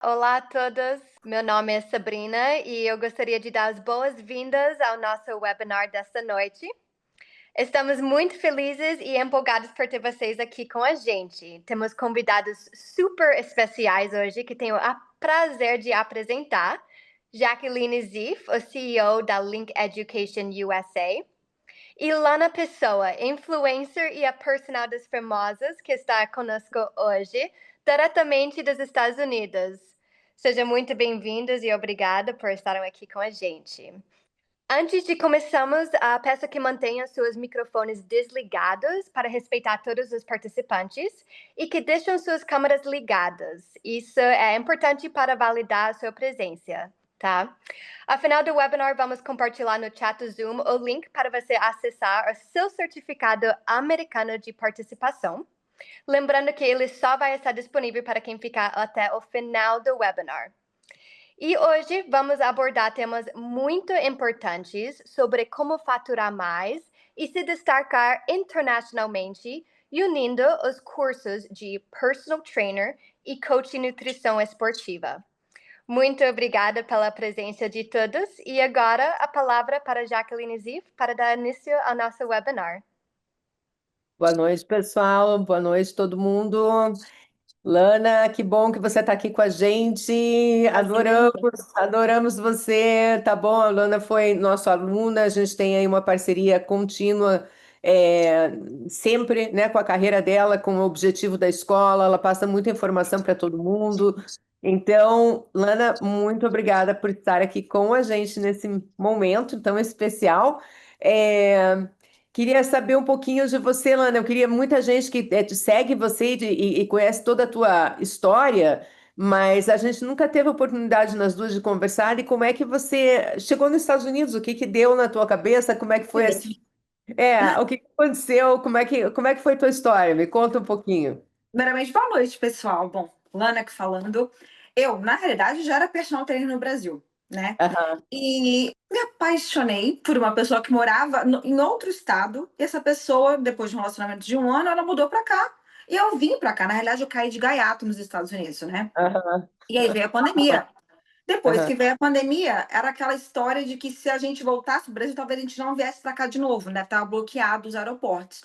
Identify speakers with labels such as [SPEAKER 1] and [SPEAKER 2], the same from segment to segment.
[SPEAKER 1] Olá a todos, meu nome é Sabrina e eu gostaria de dar as boas-vindas ao nosso webinar desta noite. Estamos muito felizes e empolgados por ter vocês aqui com a gente. Temos convidados super especiais hoje que tenho o prazer de apresentar. Jacqueline Ziff, o CEO da Link Education USA. E Lana Pessoa, influencer e a personal das famosas que está conosco hoje, diretamente dos Estados Unidos. Sejam muito bem-vindos e obrigada por estarem aqui com a gente. Antes de começarmos, peço que mantenham seus microfones desligados para respeitar todos os participantes e que deixem suas câmeras ligadas. Isso é importante para validar a sua presença, tá? Ao final do webinar, vamos compartilhar no chat do Zoom o link para você acessar o seu certificado americano de participação. Lembrando que ele só vai estar disponível para quem ficar até o final do webinar. E hoje vamos abordar temas muito importantes sobre como faturar mais e se destacar internacionalmente, unindo os cursos de Personal Trainer e Coach Nutrição Esportiva. Muito obrigada pela presença de todos e agora a palavra para Jacqueline Ziff para dar início ao nosso webinar.
[SPEAKER 2] Boa noite, pessoal. Boa noite, todo mundo. Lana, que bom que você está aqui com a gente. Adoramos você. Tá bom? A Lana foi nossa aluna. A gente tem aí uma parceria contínua, é, sempre, né, com a carreira dela, com o objetivo da escola. Ela passa muita informação para todo mundo. Então, Lana, muito obrigada por estar aqui com a gente nesse momento tão especial. É, Queria saber um pouquinho de você, Lana. Eu queria muita gente que te segue você e conhece toda a tua história, mas a gente nunca teve oportunidade nós duas de conversar. E como é que você chegou nos Estados Unidos? O que que deu na tua cabeça? Como é que foi assim? O que que aconteceu? Como é que foi a tua história? Me conta um pouquinho.
[SPEAKER 3] Primeiramente, boa noite, pessoal. Bom, Lana aqui falando. Eu, na realidade, já era personal trainer no Brasil, né?
[SPEAKER 2] Aham,
[SPEAKER 3] E me apaixonei por uma pessoa que morava em outro estado. E essa pessoa, depois de um relacionamento de um ano, ela mudou pra cá. E eu vim pra cá. Na realidade, eu caí de gaiato nos Estados Unidos, né?
[SPEAKER 2] aham,
[SPEAKER 3] E aí veio a pandemia. Depois
[SPEAKER 2] aham,
[SPEAKER 3] que veio a pandemia, era aquela história de que se a gente voltasse pro Brasil, talvez a gente não viesse para cá de novo, né? Tava bloqueado os aeroportos.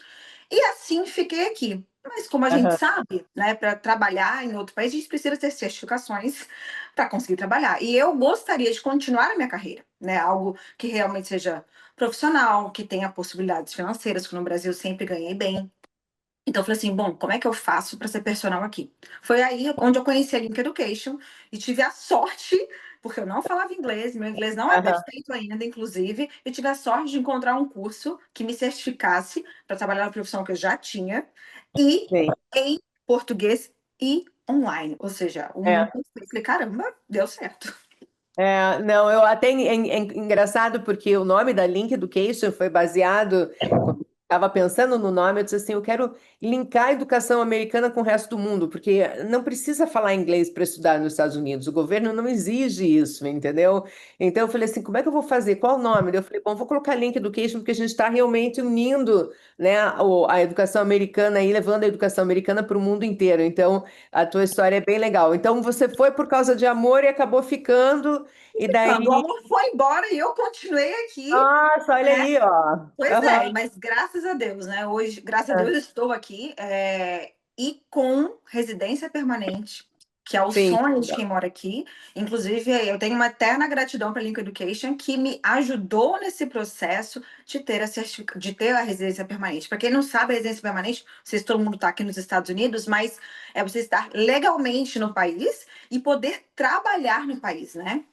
[SPEAKER 3] E assim fiquei aqui. Mas como a gente
[SPEAKER 2] aham.
[SPEAKER 3] sabe, né, para trabalhar em outro país, a gente precisa ter certificações para conseguir trabalhar. E eu gostaria de continuar a minha carreira, né? Algo que realmente seja profissional, que tenha possibilidades financeiras, que no Brasil eu sempre ganhei bem. Então eu falei assim, bom, como é que eu faço para ser personal aqui? Foi aí onde eu conheci a Link Education e tive a sorte, porque eu não falava inglês, meu inglês não é
[SPEAKER 2] Aham.
[SPEAKER 3] perfeito ainda, inclusive, e tive a sorte de encontrar um curso que me certificasse para trabalhar na profissão que eu já tinha e
[SPEAKER 2] Sim.
[SPEAKER 3] em português e online, ou seja, o mundo
[SPEAKER 2] É.
[SPEAKER 3] perfeito. Falei, caramba, deu certo.
[SPEAKER 2] Não, eu até é engraçado porque o nome da Link Education foi baseado, quando eu estava pensando no nome, eu disse assim, eu quero linkar a educação americana com o resto do mundo, porque não precisa falar inglês para estudar nos Estados Unidos, o governo não exige isso, entendeu? Então eu falei assim, como é que eu vou fazer? Qual o nome? Daí eu falei, bom, vou colocar Link Education porque a gente está realmente unindo, né, a educação americana e levando a educação americana para o mundo inteiro. Então a tua história é bem legal. Então você foi por causa de amor e acabou ficando. E
[SPEAKER 3] Quando o
[SPEAKER 2] daí,
[SPEAKER 3] amor foi embora e eu continuei aqui,
[SPEAKER 2] nossa, olha
[SPEAKER 3] né?
[SPEAKER 2] aí, ó.
[SPEAKER 3] Pois é,
[SPEAKER 2] Aham,
[SPEAKER 3] mas graças a Deus, né? Hoje, graças a Deus,
[SPEAKER 2] é.
[SPEAKER 3] eu estou aqui e com residência permanente, que é o
[SPEAKER 2] Sim,
[SPEAKER 3] sonho de quem mora aqui. Inclusive, eu tenho uma eterna gratidão para a Link Education, que me ajudou nesse processo de ter de ter a residência permanente. Para quem não sabe, a residência permanente, não sei se todo mundo está aqui nos Estados Unidos, mas é você estar legalmente no país e poder trabalhar no país, né?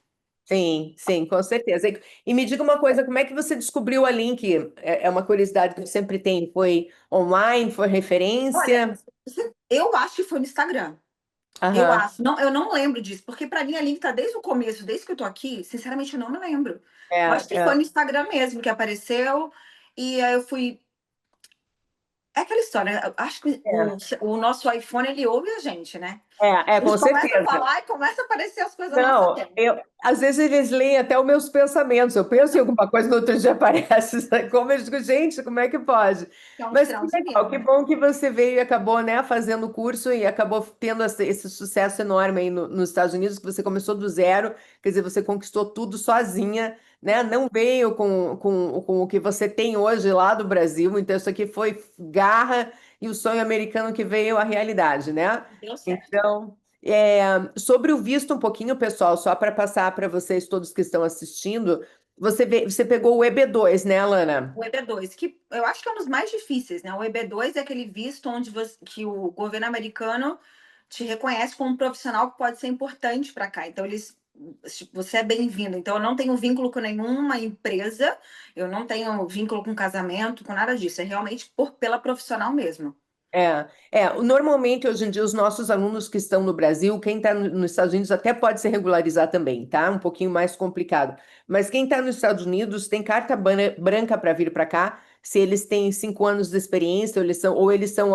[SPEAKER 2] sim, sim, com certeza. E me diga uma coisa, como é que você descobriu a Link? É uma curiosidade que eu sempre tenho. Foi online? Foi
[SPEAKER 3] Olha,
[SPEAKER 2] referência?
[SPEAKER 3] eu acho que foi no Instagram. Eu
[SPEAKER 2] Aham,
[SPEAKER 3] acho. Não, eu não lembro disso, porque para mim a Link tá desde o começo, desde que eu tô aqui, sinceramente eu não me lembro.
[SPEAKER 2] é,
[SPEAKER 3] Eu acho que foi
[SPEAKER 2] é,
[SPEAKER 3] no Instagram mesmo que apareceu, e aí eu fui. É aquela história, eu acho que
[SPEAKER 2] é.
[SPEAKER 3] o nosso iPhone ele ouve a gente, né?
[SPEAKER 2] Com
[SPEAKER 3] Eles começam a
[SPEAKER 2] certeza.
[SPEAKER 3] falar e começam a aparecer as coisas na
[SPEAKER 2] Não,
[SPEAKER 3] nossa tela.
[SPEAKER 2] às vezes eles leem até os meus pensamentos. Eu penso em alguma coisa, no outro dia aparece. Sabe? Como eu digo, gente, como é que pode?
[SPEAKER 3] Que é um
[SPEAKER 2] Mas que legal, que
[SPEAKER 3] transferência.
[SPEAKER 2] bom que você veio e acabou, né, fazendo o curso e acabou tendo esse sucesso enorme aí nos Estados Unidos, que você começou do zero, quer dizer, você conquistou tudo sozinha, né? Não veio com o que você tem hoje lá do Brasil. Então, isso aqui foi garra e o sonho americano que veio à realidade, né?
[SPEAKER 3] Deu certo.
[SPEAKER 2] Então. Sobre o visto um pouquinho, pessoal, só para passar para vocês todos que estão assistindo, você pegou o EB2, né, Alana?
[SPEAKER 3] O EB2, que eu acho que é um dos mais difíceis, né? O EB2 é aquele visto onde que o governo americano te reconhece como um profissional que pode ser importante para cá. Então, você é bem-vindo. Então, eu não tenho vínculo com nenhuma empresa, eu não tenho vínculo com casamento, com nada disso. É realmente pela profissional mesmo.
[SPEAKER 2] Normalmente hoje em dia os nossos alunos que estão no Brasil, quem está nos Estados Unidos até pode se regularizar também, tá? Um pouquinho mais complicado. Mas quem está nos Estados Unidos tem carta branca para vir para cá, se eles têm 5 anos de experiência, ou eles são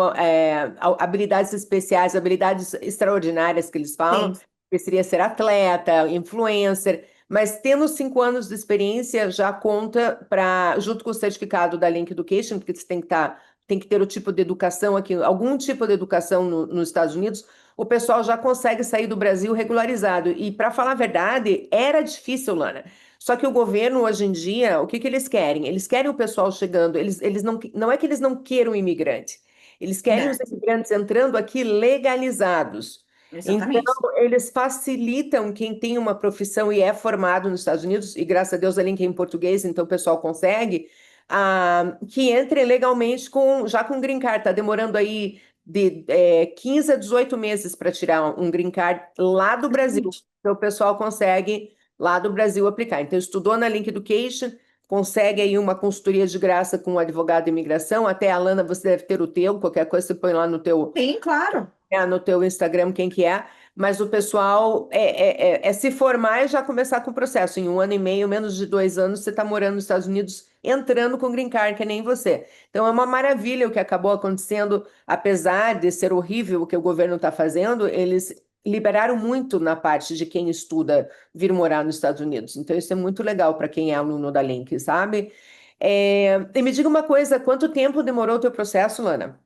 [SPEAKER 2] habilidades especiais, habilidades extraordinárias que eles falam,
[SPEAKER 3] Sim.
[SPEAKER 2] que seria ser atleta, influencer. Mas tendo 5 anos de experiência já conta para, junto com o certificado da Link Education, porque você tem que ter o tipo de educação aqui, algum tipo de educação nos Estados Unidos, o pessoal já consegue sair do Brasil regularizado. E, para falar a verdade, era difícil, Lana. Só que o governo, hoje em dia, o que eles querem? Eles querem o pessoal chegando, eles não é que eles não queiram imigrante, eles querem os
[SPEAKER 3] Né?
[SPEAKER 2] imigrantes entrando aqui legalizados. Então,
[SPEAKER 3] Exatamente.
[SPEAKER 2] eles facilitam quem tem uma profissão e é formado nos Estados Unidos, e graças a Deus a Link é em português, então o pessoal consegue, que entre legalmente já com green card. Está demorando aí de 15 a 18 meses para tirar um green card lá do Brasil. Então o pessoal consegue lá do Brasil aplicar. Então estudou na Link Education, consegue aí uma consultoria de graça com um advogado de imigração. Até a Alana, você deve ter o teu, qualquer coisa você põe lá
[SPEAKER 3] Sim, claro.
[SPEAKER 2] no teu Instagram quem que é, mas o pessoal é se formar e já começar com o processo. Em 1 ano e meio, menos de 2 anos, você está morando nos Estados Unidos, entrando com green card, que nem você. Então é uma maravilha o que acabou acontecendo, apesar de ser horrível o que o governo está fazendo, eles liberaram muito na parte de quem estuda vir morar nos Estados Unidos. Então isso é muito legal para quem é aluno da Link, sabe? E me diga uma coisa, quanto tempo demorou o teu processo, Lana?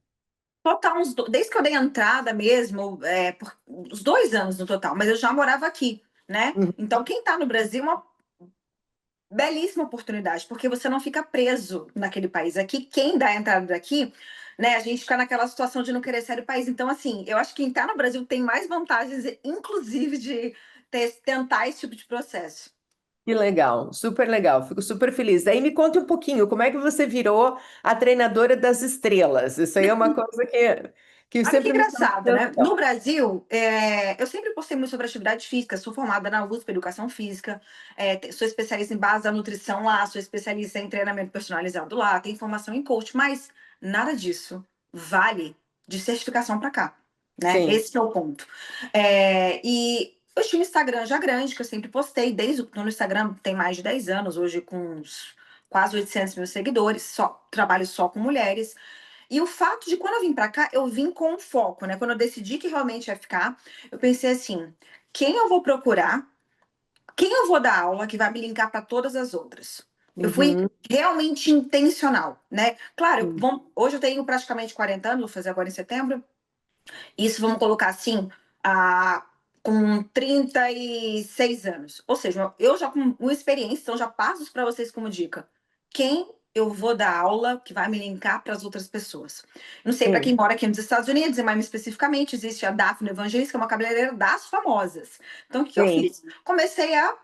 [SPEAKER 3] Total, desde que eu dei a entrada mesmo, por uns 2 anos no total, mas eu já morava aqui, né?
[SPEAKER 2] Uhum.
[SPEAKER 3] Então, quem está no Brasil é uma belíssima oportunidade, porque você não fica preso naquele país. Aqui, quem dá a entrada daqui, né? A gente fica naquela situação de não querer sair do país. Então, assim, eu acho que quem está no Brasil tem mais vantagens, inclusive, de tentar esse tipo de processo.
[SPEAKER 2] Que legal, super legal, fico super feliz. Aí me conte um pouquinho, como é que você virou a treinadora das estrelas? Isso aí é uma coisa que
[SPEAKER 3] Olha que
[SPEAKER 2] sempre me chama
[SPEAKER 3] engraçado, né?
[SPEAKER 2] atenção.
[SPEAKER 3] No Brasil, eu sempre postei muito sobre atividade física. Sou formada na USP, Educação Física. Sou especialista em base da nutrição lá. Sou especialista em treinamento personalizado lá. Tenho formação em coach. Mas nada disso vale de certificação para cá, né?
[SPEAKER 2] Sim.
[SPEAKER 3] Esse é o ponto. E eu tinha um Instagram já grande, que eu sempre postei. No Instagram tem mais de 10 anos. Hoje com uns quase 800 mil seguidores. Trabalho só com mulheres. E o fato de quando eu vim para cá, eu vim com um foco, né? Quando eu decidi que realmente ia ficar, eu pensei assim: quem eu vou procurar, quem eu vou dar aula que vai me linkar para todas as outras. Eu fui
[SPEAKER 2] Uhum.
[SPEAKER 3] realmente intencional, né? Claro,
[SPEAKER 2] Sim.
[SPEAKER 3] hoje eu tenho praticamente 40 anos, vou fazer agora em setembro. Isso vamos colocar assim, a, com 36 anos. Ou seja, eu já com uma experiência, então já passo para vocês como dica. Quem eu vou dar aula que vai me linkar para as outras pessoas? Não sei para
[SPEAKER 2] Sim.
[SPEAKER 3] quem mora aqui nos Estados Unidos, e mais especificamente, existe a Daphne Evangelista, que é uma cabeleireira das famosas. Então, o que eu
[SPEAKER 2] Sim.
[SPEAKER 3] fiz? Comecei a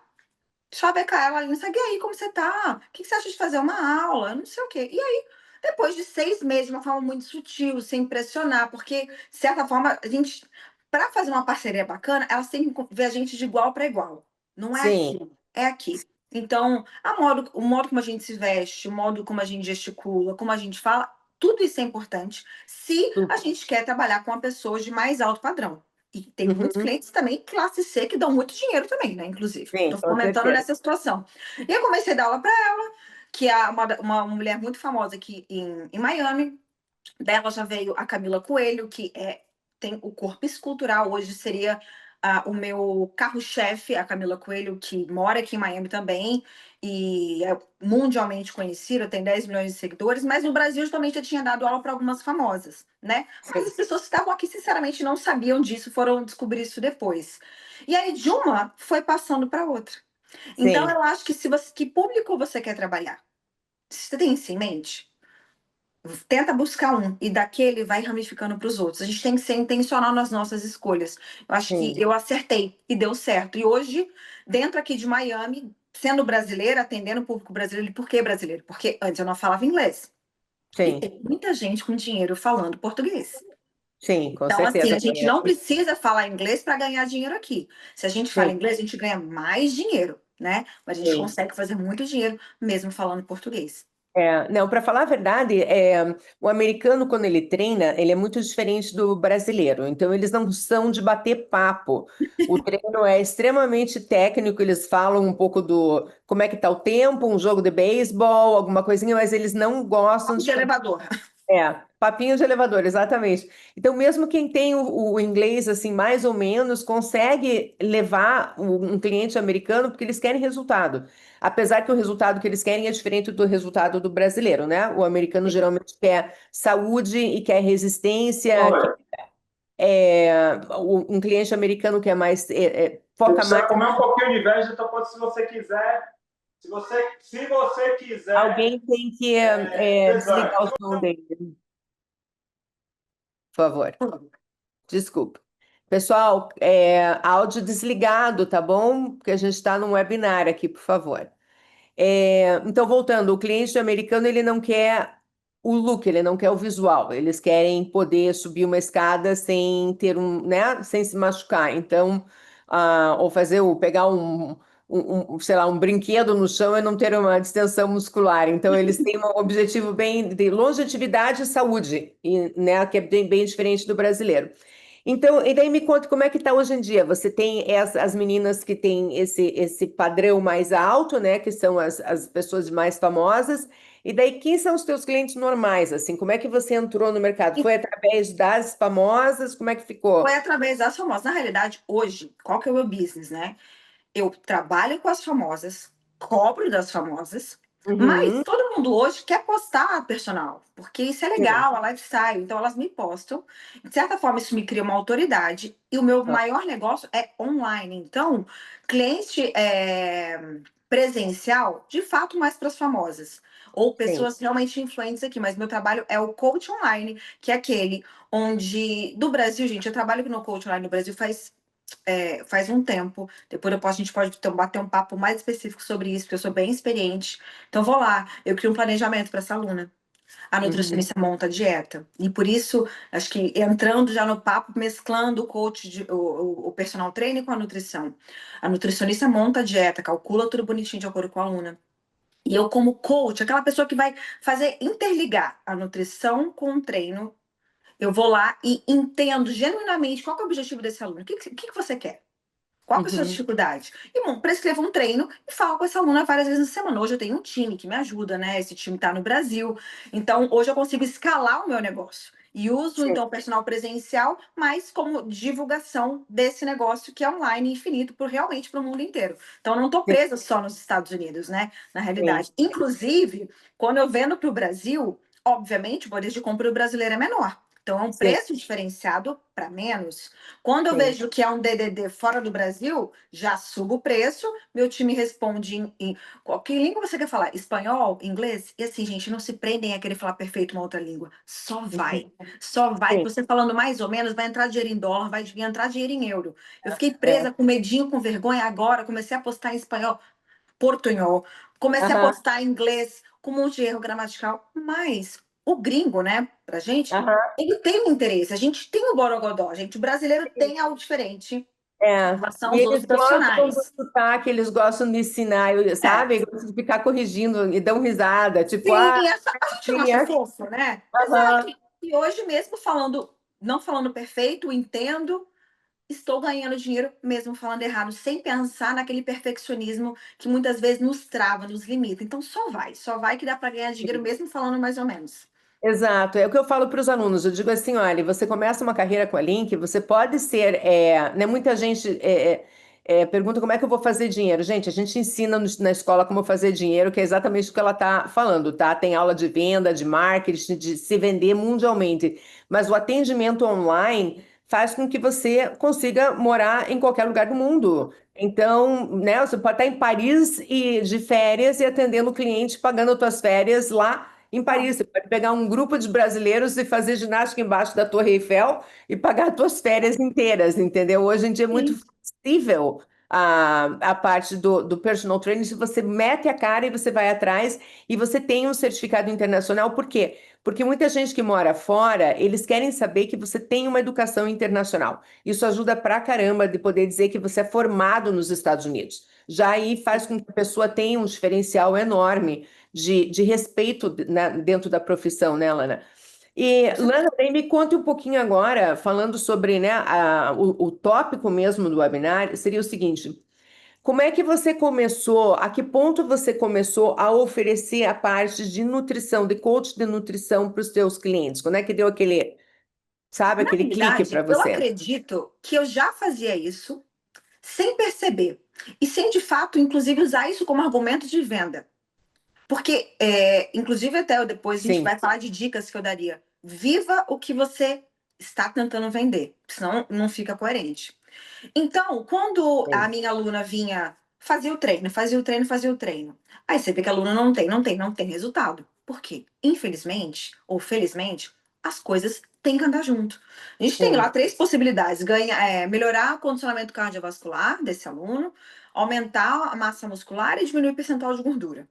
[SPEAKER 3] chavecar ela ali no Instagram. E aí, como você tá? O que você acha de fazer uma aula? Não sei o quê. E aí, depois de 6 meses, de uma forma muito sutil, sem pressionar, porque, de certa forma, a gente, para fazer uma parceria bacana, elas têm que ver a gente de igual para igual. Não é
[SPEAKER 2] Sim.
[SPEAKER 3] aqui, é aqui. Então, o modo como a gente se veste, o modo como a gente gesticula, como a gente fala, tudo isso é importante se a gente quer trabalhar com uma pessoa de mais alto padrão. E tem muitos
[SPEAKER 2] Uhum.
[SPEAKER 3] clientes também, classe C, que dão muito dinheiro também, né? Inclusive.
[SPEAKER 2] Sim,
[SPEAKER 3] Estou
[SPEAKER 2] com
[SPEAKER 3] comentando
[SPEAKER 2] certeza.
[SPEAKER 3] nessa situação. E eu comecei a dar aula para ela, que é uma mulher muito famosa aqui em Miami. Dela já veio a Camila Coelho, que é tem o corpo escultural, hoje seria o meu carro-chefe, a Camila Coelho, que mora aqui em Miami também, e é mundialmente conhecida, tem 10 milhões de seguidores, mas no Brasil eu também já tinha dado aula para algumas famosas, né? Mas as pessoas que estavam aqui, sinceramente, não sabiam disso, foram descobrir isso depois. E aí, de uma foi passando para outra. Então,
[SPEAKER 2] Sim,
[SPEAKER 3] eu acho que se você, que público você quer trabalhar? Você tem isso em mente? Tenta buscar um, e daquele vai ramificando para os outros. A gente tem que ser intencional nas nossas escolhas. Eu acho que
[SPEAKER 2] sim,
[SPEAKER 3] eu acertei e deu certo. E hoje, dentro aqui de Miami, sendo brasileira, atendendo o público brasileiro, e por que brasileiro? Porque antes eu não falava inglês. E
[SPEAKER 2] sim,
[SPEAKER 3] tem muita gente com dinheiro falando português.
[SPEAKER 2] sim, com
[SPEAKER 3] Então, assim, a
[SPEAKER 2] certeza.
[SPEAKER 3] gente não precisa falar inglês para ganhar dinheiro aqui. Se a gente fala
[SPEAKER 2] Sim,
[SPEAKER 3] inglês, a gente ganha mais dinheiro, né? Mas a gente
[SPEAKER 2] sim.
[SPEAKER 3] consegue fazer muito dinheiro mesmo falando português.
[SPEAKER 2] Não, para falar a verdade, o americano, quando ele treina, ele é muito diferente do brasileiro. Então, eles não são de bater papo. O treino é extremamente técnico, eles falam um pouco do como é que está o tempo, um jogo de beisebol, alguma coisinha, mas eles não gostam
[SPEAKER 3] De
[SPEAKER 2] de fazer.
[SPEAKER 3] elevador.
[SPEAKER 2] Papinho de elevador, exatamente. Então, mesmo quem tem o inglês, assim, mais ou menos, consegue levar um cliente americano porque eles querem resultado. Apesar que o resultado que eles querem é diferente do resultado do brasileiro, né? O americano geralmente quer saúde e quer resistência. Um cliente americano quer mais,
[SPEAKER 4] Você
[SPEAKER 2] foca
[SPEAKER 4] precisa
[SPEAKER 2] mais.
[SPEAKER 4] comer um pouquinho de veggie, então pode, se você quiser. Se você quiser,
[SPEAKER 2] Alguém tem que
[SPEAKER 4] design.
[SPEAKER 2] desligar o som dele, por favor. Desculpa. Pessoal, áudio desligado, tá bom? Porque a gente está num webinar aqui, por favor. Então, voltando, o cliente americano ele não quer o look, ele não quer o visual. Eles querem poder subir uma escada sem ter né, sem se machucar. Então, ou pegar sei lá, um brinquedo no chão e não ter uma distensão muscular. Então, eles têm um objetivo bem de longevidade e saúde, né, que é bem diferente do brasileiro. Então, e daí me conta como é que está hoje em dia. Você tem as meninas que têm esse padrão mais alto, né? Que são as pessoas mais famosas. E daí, quem são os teus clientes normais, assim? Como é que você entrou no mercado? Foi através das famosas? Como é que
[SPEAKER 3] Foi
[SPEAKER 2] ficou?
[SPEAKER 3] através das famosas. Na realidade, hoje, qual que é o meu business, né? Eu trabalho com as famosas, cobro das famosas, mas
[SPEAKER 2] Uhum,
[SPEAKER 3] todo mundo hoje quer postar a personal, porque isso é
[SPEAKER 2] sim.
[SPEAKER 3] legal, a lifestyle. Então elas me postam. De certa forma, isso me cria uma autoridade. E o meu
[SPEAKER 2] Ah,
[SPEAKER 3] maior negócio é online. Então, cliente presencial, de fato, mais para as famosas. Ou
[SPEAKER 2] sim.
[SPEAKER 3] pessoas realmente influentes aqui, mas meu trabalho é o coach online, que é aquele onde, do Brasil, gente, eu trabalho no coach online no Brasil faz um tempo. Depois a gente pode bater um papo mais específico sobre isso, porque eu sou bem experiente. Então, vou lá, eu crio um planejamento para essa aluna. A
[SPEAKER 2] Uhum,
[SPEAKER 3] nutricionista monta a dieta. E por isso, acho que entrando já no papo, mesclando o coach, o personal trainer com a nutrição. A nutricionista monta a dieta, calcula tudo bonitinho de acordo com a aluna. E eu, como coach, aquela pessoa que vai fazer interligar a nutrição com o treino, eu vou lá e entendo genuinamente qual que é o objetivo desse aluno. O que você quer? Qual que é a sua
[SPEAKER 2] uhum,
[SPEAKER 3] dificuldade? E, bom, prescrevo um treino e falo com essa aluna várias vezes na semana. Hoje eu tenho um time que me ajuda, né? Esse time está no Brasil. Então, hoje eu consigo escalar o meu negócio. E uso,
[SPEAKER 2] sim,
[SPEAKER 3] então, o personal presencial, mas como divulgação desse negócio que é online infinito realmente para o mundo inteiro. Então, eu não estou
[SPEAKER 2] sim,
[SPEAKER 3] presa só nos Estados Unidos, né? Na
[SPEAKER 2] sim,
[SPEAKER 3] realidade. Inclusive, quando eu vendo para o Brasil, obviamente, o poder de compra do brasileiro é menor. Então, é um
[SPEAKER 2] sim,
[SPEAKER 3] preço diferenciado para menos. Quando eu
[SPEAKER 2] sim.
[SPEAKER 3] vejo que é um DDD fora do Brasil, já subo o preço, meu time responde que língua você quer falar? Espanhol, inglês? E assim, gente, não se prendem a querer falar perfeito uma outra língua. Só vai. Só vai.
[SPEAKER 2] Sim,
[SPEAKER 3] Você falando mais ou menos, vai entrar dinheiro em dólar, vai entrar dinheiro em euro. Eu fiquei
[SPEAKER 2] é.
[SPEAKER 3] presa com medinho, com vergonha agora, comecei a postar em espanhol, portunhol, comecei a
[SPEAKER 2] Aham,
[SPEAKER 3] postar em inglês, com um monte de erro gramatical, mas o gringo, né, pra gente,
[SPEAKER 2] aham.
[SPEAKER 3] ele tem um interesse, a gente tem o borogodó, gente, o brasileiro tem algo diferente em relação
[SPEAKER 2] E
[SPEAKER 3] aos
[SPEAKER 2] eles
[SPEAKER 3] outros
[SPEAKER 2] gostam do
[SPEAKER 3] profissionais.
[SPEAKER 2] sotaque, eles gostam de ensinar,
[SPEAKER 3] É.
[SPEAKER 2] sabe? Gostam de ficar corrigindo e dão risada, tipo,
[SPEAKER 3] Sim, a gente não
[SPEAKER 2] sim,
[SPEAKER 3] acha fofo, né?
[SPEAKER 2] aham,
[SPEAKER 3] Exato. E hoje mesmo falando, não falando perfeito, entendo, estou ganhando dinheiro mesmo falando errado, sem pensar naquele perfeccionismo que muitas vezes nos trava, nos limita. Então só vai que dá para ganhar dinheiro mesmo falando mais ou menos.
[SPEAKER 2] Exato, é o que eu falo para os alunos. Eu digo assim, olha, você começa uma carreira com a Link, você pode ser, né? Muita gente pergunta como é que eu vou fazer dinheiro. Gente, a gente ensina na escola como fazer dinheiro, que é exatamente o que ela está falando, tá? Tem aula de venda, de marketing, de se vender mundialmente. Mas o atendimento online faz com que você consiga morar em qualquer lugar do mundo. Então, né, você pode estar em Paris e de férias e atendendo o cliente, pagando as suas férias lá em Paris. Você pode pegar um grupo de brasileiros e fazer ginástica embaixo da Torre Eiffel e pagar as suas férias inteiras, entendeu? Hoje em dia é muito
[SPEAKER 3] Sim.
[SPEAKER 2] flexível a parte do personal training. Se você mete a cara e você vai atrás e você tem um certificado internacional, por quê? Porque muita gente que mora fora, eles querem saber que você tem uma educação internacional. Isso ajuda pra caramba de poder dizer que você é formado nos Estados Unidos. Já aí faz com que a pessoa tenha um diferencial enorme de respeito, né, dentro da profissão, né, Lana? E, Lana, daí me conte um pouquinho agora, falando sobre, né, o tópico mesmo do webinar, seria o seguinte: como é que você começou, a que ponto você começou a oferecer a parte de nutrição, de coach de nutrição para os seus clientes? Quando é que deu aquele, sabe,
[SPEAKER 3] Na
[SPEAKER 2] aquele clique
[SPEAKER 3] realidade,
[SPEAKER 2] para
[SPEAKER 3] eu
[SPEAKER 2] você?
[SPEAKER 3] acredito que eu já fazia isso sem perceber e sem, de fato, inclusive, usar isso como argumento de venda. Porque, inclusive, até depois a gente
[SPEAKER 2] Sim,
[SPEAKER 3] vai falar de dicas que eu daria. Viva o que você está tentando vender, senão não fica coerente. Então, quando a
[SPEAKER 2] sim,
[SPEAKER 3] minha aluna vinha, fazia o treino, fazia o treino, fazia o treino. Aí você vê que a aluna não tem resultado. Por quê? Infelizmente, ou felizmente, as coisas têm que andar junto. A gente tem lá
[SPEAKER 2] sim,
[SPEAKER 3] 3 possibilidades: melhorar o condicionamento cardiovascular desse aluno, aumentar a massa muscular e diminuir o percentual de gordura.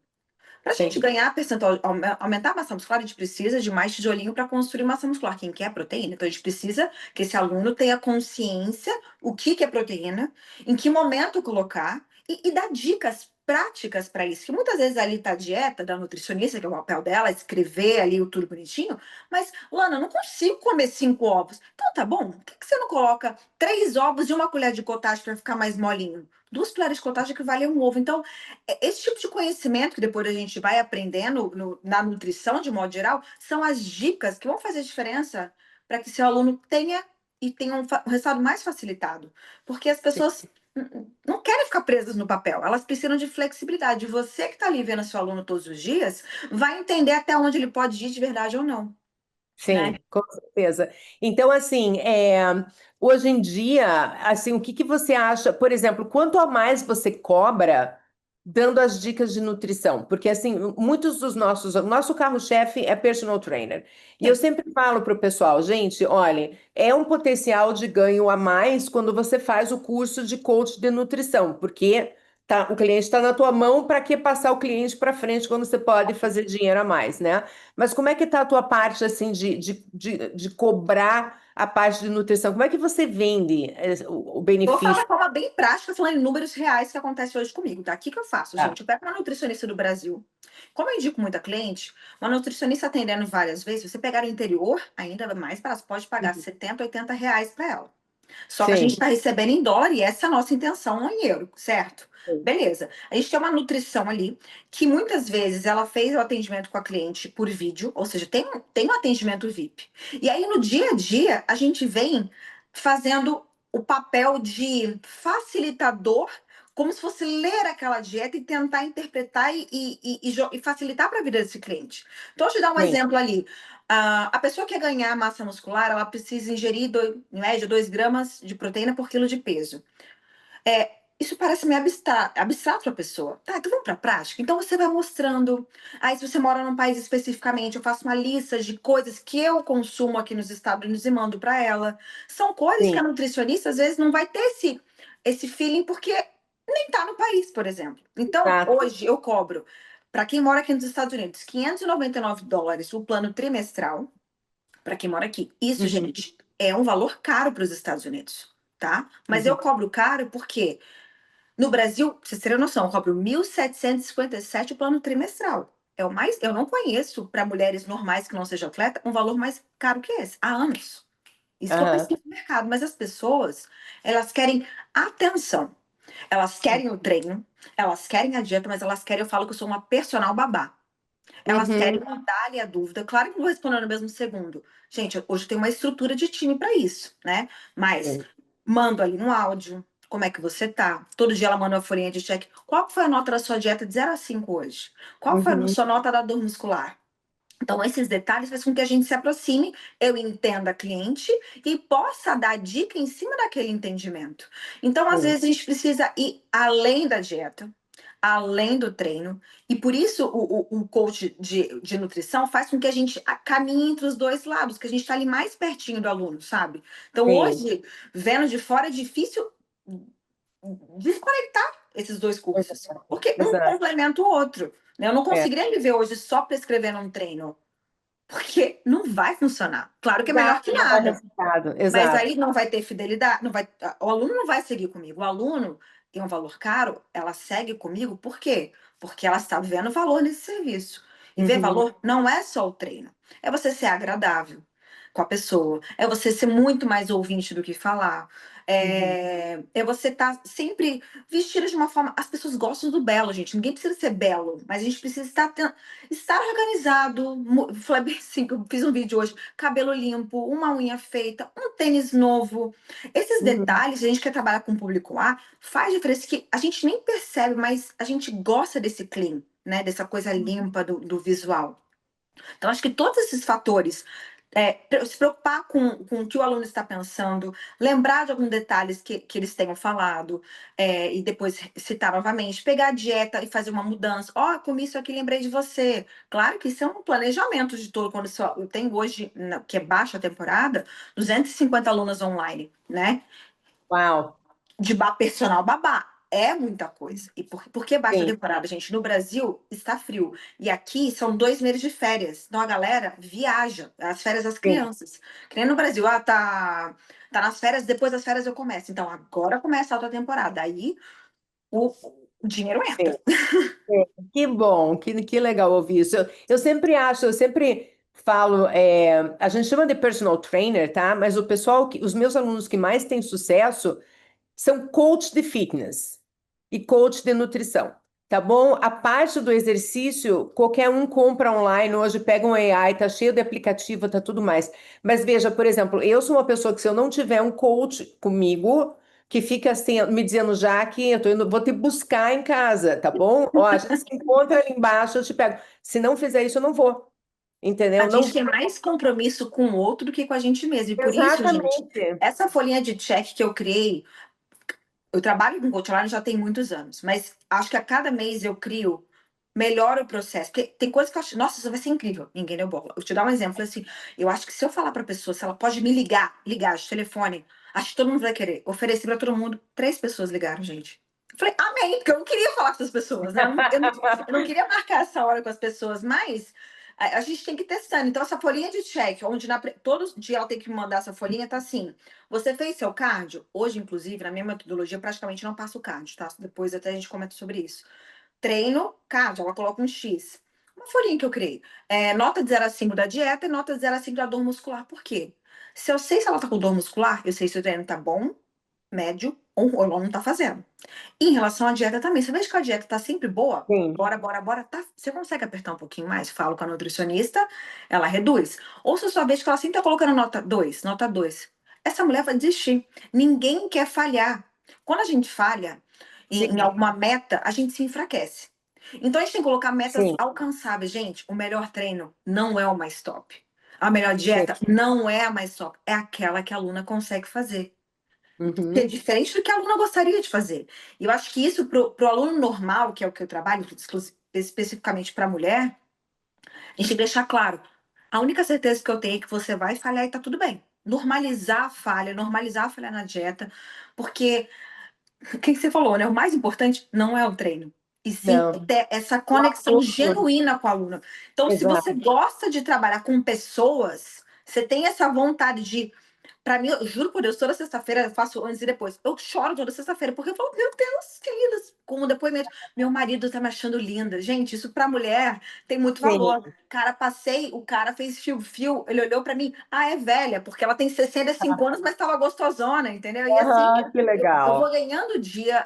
[SPEAKER 3] Para a gente
[SPEAKER 2] sim,
[SPEAKER 3] ganhar percentual, aumentar a massa muscular, a gente precisa de mais tijolinho para construir massa muscular. Quem quer proteína? Então a gente precisa que esse aluno tenha consciência o que é proteína, em que momento colocar e dar dicas práticas para isso. Que muitas vezes ali está a dieta da nutricionista, que é o papel dela, escrever ali o tudo bonitinho. Mas, Lana, eu não consigo comer 5 ovos. Então tá bom, por que você não coloca 3 ovos e uma colher de cottage para ficar mais molinho? 2 colheres de cottage equivale a um ovo. Então, esse tipo de conhecimento que depois a gente vai aprendendo na nutrição, de modo geral, são as dicas que vão fazer diferença para que seu aluno tenha um resultado mais facilitado. Porque as
[SPEAKER 2] sim.
[SPEAKER 3] pessoas não querem ficar presas no papel, elas precisam de flexibilidade. Você que está ali vendo seu aluno todos os dias, vai entender até onde ele pode ir de verdade ou não, né?
[SPEAKER 2] Sim, com certeza. Então, assim, hoje em dia, assim, o que que você acha, por exemplo, quanto a mais você cobra dando as dicas de nutrição? Porque, assim, muitos dos o nosso carro-chefe é personal trainer. E eu
[SPEAKER 3] Sim.
[SPEAKER 2] sempre falo para o pessoal, gente, olha, é um potencial de ganho a mais quando você faz o curso de coach de nutrição, porque o cliente está na tua mão, para que passar o cliente para frente quando você pode fazer dinheiro a mais, né? Mas como é que está a tua parte assim de cobrar a parte de nutrição? Como é que você vende o
[SPEAKER 3] Vou falar
[SPEAKER 2] benefício?
[SPEAKER 3] de forma bem prática, falando em números reais que acontece hoje comigo, tá? O que eu faço,
[SPEAKER 2] Tá.
[SPEAKER 3] gente? Eu pego uma nutricionista do Brasil. Como eu indico muita cliente, uma nutricionista atendendo várias vezes, se você pegar no interior, ainda é mais barato, você pode pagar
[SPEAKER 2] Uhum.
[SPEAKER 3] 70, 80 reais para ela. Só que a gente
[SPEAKER 2] Sim,
[SPEAKER 3] está recebendo em dólar e essa é a nossa intenção, não em euro, certo?
[SPEAKER 2] sim,
[SPEAKER 3] Beleza. A gente tem uma nutrição ali que muitas vezes ela fez o atendimento com a cliente por vídeo, ou seja, tem um atendimento VIP. E aí no dia a dia a gente vem fazendo o papel de facilitador, como se fosse ler aquela dieta e tentar interpretar e facilitar para a vida desse cliente. Então, deixa eu te dar um
[SPEAKER 2] sim.
[SPEAKER 3] exemplo ali. A pessoa que quer ganhar massa muscular, ela precisa ingerir, em média, 2 gramas de proteína por quilo de peso. Isso parece meio abstrato para a pessoa. Tá, então vamos para a prática? Então você vai mostrando. Aí, se você mora num país especificamente, eu faço uma lista de coisas que eu consumo aqui nos Estados Unidos e mando para ela. São coisas que a
[SPEAKER 2] Sim.
[SPEAKER 3] nutricionista às vezes não vai ter esse feeling, porque nem tá no país, por exemplo. Então,
[SPEAKER 2] Tá.
[SPEAKER 3] hoje eu cobro, para quem mora aqui nos Estados Unidos, $599 o plano trimestral, para quem mora aqui. Isso,
[SPEAKER 2] Uhum,
[SPEAKER 3] gente, é um valor caro para os Estados Unidos, tá? Mas eu
[SPEAKER 2] uhum.
[SPEAKER 3] cobro caro porque no Brasil, pra vocês terem noção, eu cobro 1.757 o plano trimestral. É o mais, eu não conheço para mulheres normais que não sejam atleta um valor mais caro que esse, há anos. Isso que eu
[SPEAKER 2] Aham.
[SPEAKER 3] pesquiso no mercado, mas as pessoas, elas querem atenção. Elas querem o treino, elas querem a dieta, mas elas querem, eu falo que eu sou uma personal babá. Elas
[SPEAKER 2] Uhum.
[SPEAKER 3] querem mudar ali a dúvida. Claro que não vou responder no mesmo segundo. Gente, hoje tem uma estrutura de time para isso, né? Mas
[SPEAKER 2] Sim.
[SPEAKER 3] mando ali um áudio. Como é que você tá? Todo dia ela manda uma folhinha de check. Qual foi a nota da sua dieta de 0 a 5 hoje? Qual foi a
[SPEAKER 2] Uhum.
[SPEAKER 3] sua nota da dor muscular? Então, esses detalhes fazem com que a gente se aproxime, eu entenda a cliente e possa dar dica em cima daquele entendimento. Então, às
[SPEAKER 2] Sim.
[SPEAKER 3] vezes, a gente precisa ir além da dieta, além do treino, e por isso o coach de nutrição faz com que a gente caminhe entre os dois lados, que a gente está ali mais pertinho do aluno, sabe? Então,
[SPEAKER 2] Sim.
[SPEAKER 3] hoje, vendo de fora, é difícil desconectar esses dois cursos, porque um
[SPEAKER 2] Exato.
[SPEAKER 3] complementa o outro. Né? Eu não conseguiria viver hoje só prescrevendo um treino. Porque não vai funcionar. Claro que é melhor que
[SPEAKER 2] Exato, não dá
[SPEAKER 3] nada.
[SPEAKER 2] resultado.
[SPEAKER 3] Mas
[SPEAKER 2] Exato.
[SPEAKER 3] aí não vai ter fidelidade, não vai, o aluno não vai seguir comigo. O aluno tem um valor caro, ela segue comigo, por quê? Porque ela está vendo valor nesse serviço. E ver
[SPEAKER 2] Uhum.
[SPEAKER 3] valor não é só o treino, é você ser agradável com a pessoa, é você ser muito mais ouvinte do que falar, é você estar sempre vestida de uma forma. As pessoas gostam do belo, gente. Ninguém precisa ser belo, mas a gente precisa estar organizado. Falei bem assim, que eu fiz um vídeo hoje: cabelo limpo, uma unha feita, um tênis novo. Esses
[SPEAKER 2] Uhum.
[SPEAKER 3] detalhes, a gente quer trabalhar com o público A, faz diferença que a gente nem percebe, mas a gente gosta desse clean, né? Dessa coisa limpa do visual. Então, acho que todos esses fatores, se preocupar com o que o aluno está pensando, lembrar de alguns detalhes que eles tenham falado, e depois citar novamente, pegar a dieta e fazer uma mudança. Ó, comi isso aqui, lembrei de você. Claro que isso é um planejamento de todo. Quando eu tenho hoje, que é baixa temporada, 250 alunas online, né?
[SPEAKER 2] Uau.
[SPEAKER 3] De personal babá. É muita coisa. E por que baixa
[SPEAKER 2] Sim.
[SPEAKER 3] temporada, gente? No Brasil está frio. E aqui são 2 meses de férias. Então a galera viaja. As férias das
[SPEAKER 2] Sim.
[SPEAKER 3] crianças. Que nem no Brasil, tá nas férias, depois das férias eu começo. Então agora começa a alta temporada. Aí o, o dinheiro entra.
[SPEAKER 2] Sim. Que bom, que legal ouvir isso. Eu sempre acho, eu sempre falo, a gente chama de personal trainer, tá? Mas o pessoal, os meus alunos que mais têm sucesso são coach de fitness e coach de nutrição, tá bom? A parte do exercício, qualquer um compra online hoje, pega um AI, tá cheio de aplicativo, tá tudo mais. Mas veja, por exemplo, eu sou uma pessoa que se eu não tiver um coach comigo, que fica assim, me dizendo, já que eu tô indo, vou te buscar em casa, tá bom? Ó, a gente se encontra ali embaixo, eu te pego. Se não fizer isso, eu não vou. Entendeu?
[SPEAKER 3] A
[SPEAKER 2] Não
[SPEAKER 3] gente tem mais compromisso com o outro do que com a gente mesmo. E por isso, gente,
[SPEAKER 2] exatamente.
[SPEAKER 3] essa folhinha de check que eu criei, eu trabalho com coach online já tem muitos anos, mas acho que a cada mês eu crio, melhora o processo. Porque tem coisas que eu acho, nossa, isso vai ser incrível. Ninguém deu bola. Eu te dar um exemplo assim, eu acho que se eu falar pra pessoa, se ela pode me ligar de telefone, acho que todo mundo vai querer. Ofereci pra todo mundo, 3 pessoas ligaram, gente. Eu falei, amém, porque eu não queria falar com as pessoas, né? Eu não queria marcar essa hora com as pessoas, mas a gente tem que ir testando. Então, essa folhinha de check, onde todo dia ela tem que mandar essa folhinha, tá assim. Você fez seu cardio? Hoje, inclusive, na minha metodologia, eu praticamente não passo cardio, tá? Depois até a gente comenta sobre isso. Treino, cardio, ela coloca um X. Uma folhinha que eu criei. Nota de 0 a 5 da dieta e nota de 0 a 5 da dor muscular. Por quê? Se eu sei se ela tá com dor muscular, eu sei se o treino tá bom, médio ou ela não tá fazendo. E em relação à dieta também. Você vê que a dieta tá sempre boa?
[SPEAKER 2] Sim.
[SPEAKER 3] Bora, bora, bora. Tá. Você consegue apertar um pouquinho mais? Falo com a nutricionista, ela reduz. Ou se só vê que ela sempre tá colocando nota 2, nota 2. Essa mulher vai desistir. Ninguém quer falhar. Quando a gente falha em
[SPEAKER 2] Sim.
[SPEAKER 3] alguma meta, a gente se enfraquece. Então a gente tem que colocar metas
[SPEAKER 2] Sim.
[SPEAKER 3] alcançáveis. Gente, o melhor treino não é o mais top. A melhor
[SPEAKER 2] Sim.
[SPEAKER 3] dieta não é a mais top. É aquela que a aluna consegue fazer. Que é
[SPEAKER 2] Uhum.
[SPEAKER 3] diferente do que a aluna gostaria de fazer. E eu acho que isso, pro aluno normal, que é o que eu trabalho, especificamente para mulher, a gente deixar claro. A única certeza que eu tenho é que você vai falhar e tá tudo bem. Normalizar a falha na dieta, porque o que você falou, né? O mais importante não é o treino, e sim
[SPEAKER 2] Não.
[SPEAKER 3] ter essa
[SPEAKER 2] O
[SPEAKER 3] conexão
[SPEAKER 2] apoio.
[SPEAKER 3] genuína com o aluno. Então, se você
[SPEAKER 2] Exato.
[SPEAKER 3] gosta de trabalhar com pessoas, você tem essa vontade de. Pra mim, eu juro por Deus, toda sexta-feira eu faço antes e depois. Eu choro toda sexta-feira, porque eu falo, meu Deus, que lindas. com o depoimento. Meu marido tá me achando linda. Gente, isso pra mulher tem muito
[SPEAKER 2] Sim.
[SPEAKER 3] valor. Cara, passei, o cara fez fio-fio, ele olhou pra mim, é velha, porque ela tem 65 anos, mas tava gostosona, entendeu? E assim,
[SPEAKER 2] Aham, que
[SPEAKER 3] eu vou
[SPEAKER 2] legal.
[SPEAKER 3] ganhando dia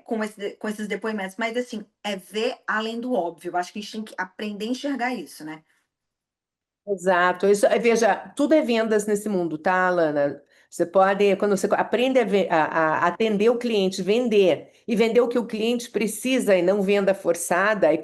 [SPEAKER 3] com esses depoimentos, mas assim, é ver além do óbvio. Eu acho que a gente tem que aprender a enxergar isso, né?
[SPEAKER 2] Exato. Isso, veja, tudo é vendas nesse mundo, tá, Alana? Você pode, quando você aprende a atender o cliente, vender, e vender o que o cliente precisa e não venda forçada, e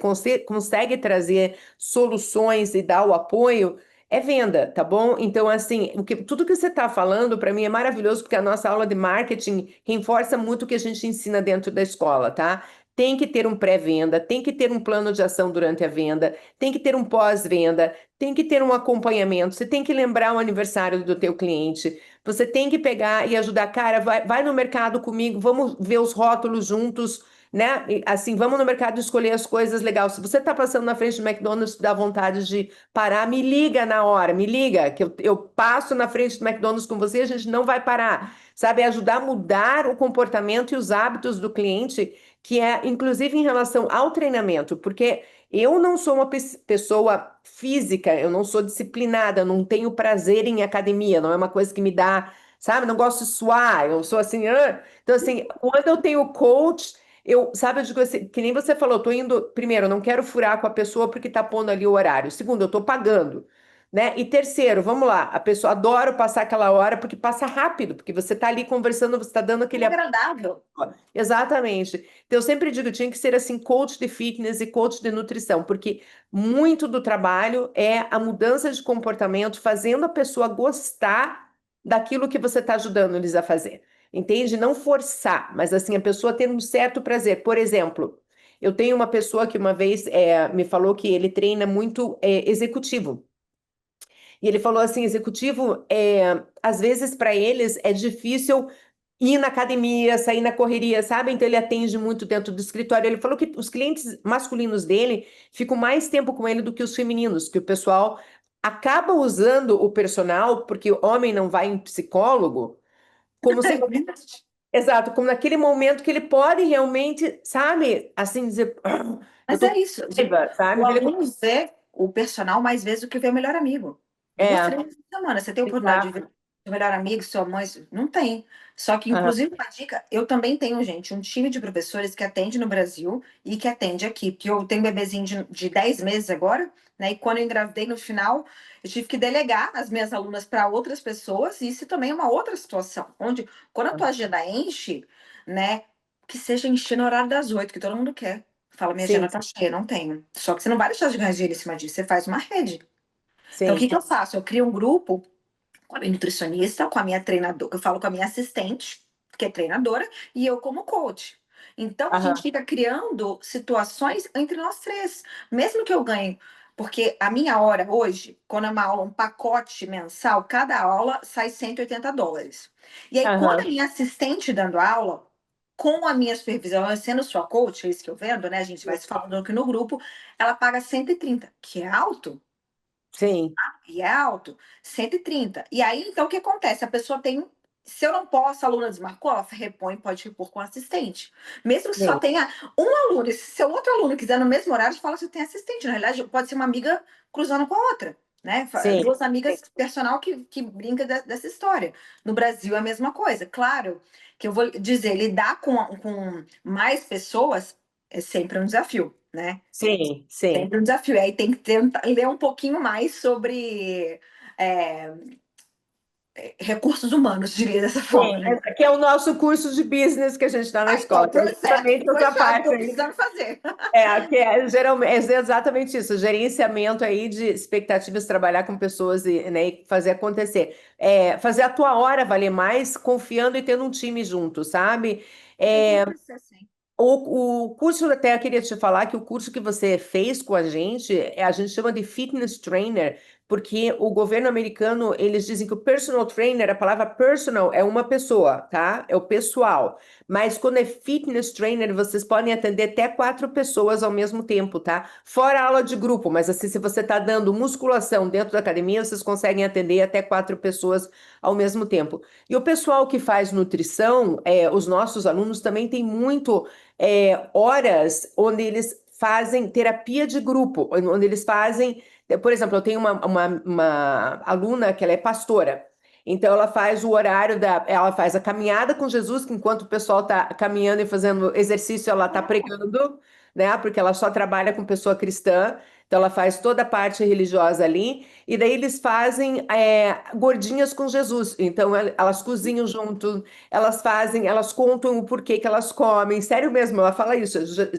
[SPEAKER 2] consegue trazer soluções e dar o apoio, é venda, tá bom? Então, assim, tudo que você está falando, para mim, é maravilhoso, porque a nossa aula de marketing reforça muito o que a gente ensina dentro da escola, tá? Tem que ter um pré-venda, tem que ter um plano de ação durante a venda, tem que ter um pós-venda, tem que ter um acompanhamento, você tem que lembrar o aniversário do teu cliente, você tem que pegar e ajudar, cara, vai no mercado comigo, vamos ver os rótulos juntos, né? Assim, vamos no mercado escolher as coisas legais. Se você está passando na frente do McDonald's, dá vontade de parar, me liga na hora, me liga, que eu passo na frente do McDonald's com você, a gente não vai parar. Sabe, ajudar a mudar o comportamento e os hábitos do cliente, que é, inclusive, em relação ao treinamento, porque eu não sou uma pessoa física, eu não sou disciplinada, eu não tenho prazer em academia, não é uma coisa que me dá, sabe? Não gosto de suar, eu sou assim. Então, assim, quando eu tenho coach, eu digo assim, que nem você falou, eu tô indo, primeiro, eu não quero furar com a pessoa porque tá pondo ali o horário. Segundo, eu tô pagando, né? E terceiro, vamos lá, a pessoa adora passar aquela hora porque passa rápido, porque você tá ali conversando, você tá dando aquele
[SPEAKER 3] É agradável.
[SPEAKER 2] Exatamente. Então, eu sempre digo, tinha que ser assim, coach de fitness e coach de nutrição, porque muito do trabalho é a mudança de comportamento, fazendo a pessoa gostar daquilo que você está ajudando eles a fazer. Entende? Não forçar, mas assim, a pessoa ter um certo prazer. Por exemplo, eu tenho uma pessoa que uma vez me falou que ele treina muito executivo. E ele falou assim, executivo, às vezes para eles é difícil ir na academia, sair na correria, sabe? Então ele atende muito dentro do escritório. Ele falou que os clientes masculinos dele ficam mais tempo com ele do que os femininos, que o pessoal acaba usando o personal, porque o homem não vai em psicólogo, como se exato, como naquele momento que ele pode realmente, sabe, assim dizer, eu
[SPEAKER 3] Mas
[SPEAKER 2] tô
[SPEAKER 3] é
[SPEAKER 2] com
[SPEAKER 3] isso.
[SPEAKER 2] raiva, sabe?
[SPEAKER 3] O aluno vê o personal mais vezes do que vê o melhor amigo. Duas,
[SPEAKER 2] É,
[SPEAKER 3] 3 vezes por semana. Você tem a oportunidade de ver
[SPEAKER 2] exato.
[SPEAKER 3] seu melhor amigo, sua mãe? Não tem. Só que,
[SPEAKER 2] Aham,
[SPEAKER 3] inclusive, uma dica, eu também tenho, gente, um time de professores que atende no Brasil e que atende aqui. Porque eu tenho um bebezinho de 10 meses agora, né? E quando eu engravidei no final, eu tive que delegar as minhas alunas para outras pessoas, e isso também é uma outra situação. Onde, quando a tua agenda enche, né? Que seja encher no horário das 8, que todo mundo quer. Fala, minha agenda
[SPEAKER 2] sim,
[SPEAKER 3] tá cheia, não tenho. Só que você não vai deixar de ganhar dinheiro em cima disso, você faz uma rede. Então, o
[SPEAKER 2] sim.
[SPEAKER 3] que que eu faço? Eu crio um grupo com a minha nutricionista, com a minha treinadora, eu falo com a minha assistente, que é treinadora, e eu como coach. Então, a gente
[SPEAKER 2] Aham,
[SPEAKER 3] fica criando situações entre nós três. Mesmo que eu ganhe, porque a minha hora hoje, quando é uma aula, um pacote mensal, cada aula sai US$ 180. E aí, quando a
[SPEAKER 2] aham,
[SPEAKER 3] minha assistente dando aula, com a minha supervisão, eu sendo sua coach, é isso que eu vendo, né? A gente vai se falando aqui no grupo, ela paga 130, que é alto.
[SPEAKER 2] sim,
[SPEAKER 3] E é alto, 130. E aí, então, o que acontece? A pessoa tem. Se eu não posso, a aluna desmarcou, ela repõe, pode repor com assistente. Mesmo que só
[SPEAKER 2] sim,
[SPEAKER 3] tenha um aluno, e se seu outro aluno quiser no mesmo horário, fala que tem assistente. Na realidade, pode ser uma amiga cruzando com a outra, né?
[SPEAKER 2] sim.
[SPEAKER 3] Duas amigas personal que brinca dessa história. No Brasil é a mesma coisa. Claro que eu vou dizer, lidar com mais pessoas é sempre um desafio, né?
[SPEAKER 2] Sim, sim.
[SPEAKER 3] Sempre um desafio. Aí tem que tentar ler um pouquinho mais sobre é, recursos humanos, diria dessa forma,
[SPEAKER 2] Sim,
[SPEAKER 3] né?
[SPEAKER 2] que é o nosso curso de business que a gente dá na
[SPEAKER 3] Ah, então,
[SPEAKER 2] escola. Tem
[SPEAKER 3] projeto que
[SPEAKER 2] exatamente
[SPEAKER 3] foi
[SPEAKER 2] essa
[SPEAKER 3] chave que
[SPEAKER 2] parte
[SPEAKER 3] eu
[SPEAKER 2] aí.
[SPEAKER 3] precisando fazer.
[SPEAKER 2] Que é, geralmente, é exatamente isso, gerenciamento aí de expectativas, trabalhar com pessoas e, né, e fazer acontecer. Fazer a tua hora valer mais, confiando e tendo um time junto, sabe?
[SPEAKER 3] Tem que
[SPEAKER 2] É,
[SPEAKER 3] acontecer, sim.
[SPEAKER 2] o curso, até eu queria te falar que o curso que você fez com a gente chama de Fitness Trainer, porque o governo americano, eles dizem que o personal trainer, a palavra personal é uma pessoa, tá? É o pessoal. Mas quando é fitness trainer, vocês podem atender até 4 pessoas ao mesmo tempo, tá? Fora a aula de grupo, mas assim, se você está dando musculação dentro da academia, vocês conseguem atender até 4 pessoas ao mesmo tempo. E o pessoal que faz nutrição, os nossos alunos também têm muito horas onde eles fazem terapia de grupo, onde eles fazem, por exemplo, eu tenho uma aluna que ela é pastora, então ela faz o horário ela faz a caminhada com Jesus, que enquanto o pessoal está caminhando e fazendo exercício, ela está pregando, né? Porque ela só trabalha com pessoa cristã, então ela faz toda a parte religiosa ali, e daí eles fazem gordinhas com Jesus, então elas cozinham junto, elas contam o porquê que elas comem, sério mesmo, ela fala isso,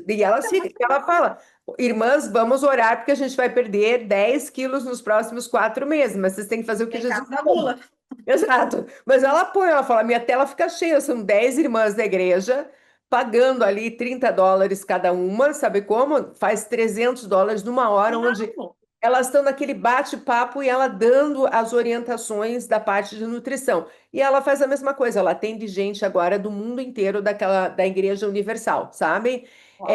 [SPEAKER 2] e ela fala, irmãs, vamos orar porque a gente vai perder 10 quilos nos próximos 4 meses, mas vocês têm que fazer o que Jesus
[SPEAKER 3] Pecado da
[SPEAKER 2] falou.
[SPEAKER 3] gula.
[SPEAKER 2] Exato, mas ela fala, minha tela fica cheia, são 10 irmãs da igreja, pagando ali $30 cada uma, sabe como? Faz $300 numa hora, onde
[SPEAKER 3] Claro.
[SPEAKER 2] elas estão naquele bate-papo e ela dando as orientações da parte de nutrição. E ela faz a mesma coisa, ela atende gente agora do mundo inteiro da Igreja Universal, sabe?
[SPEAKER 3] Ó,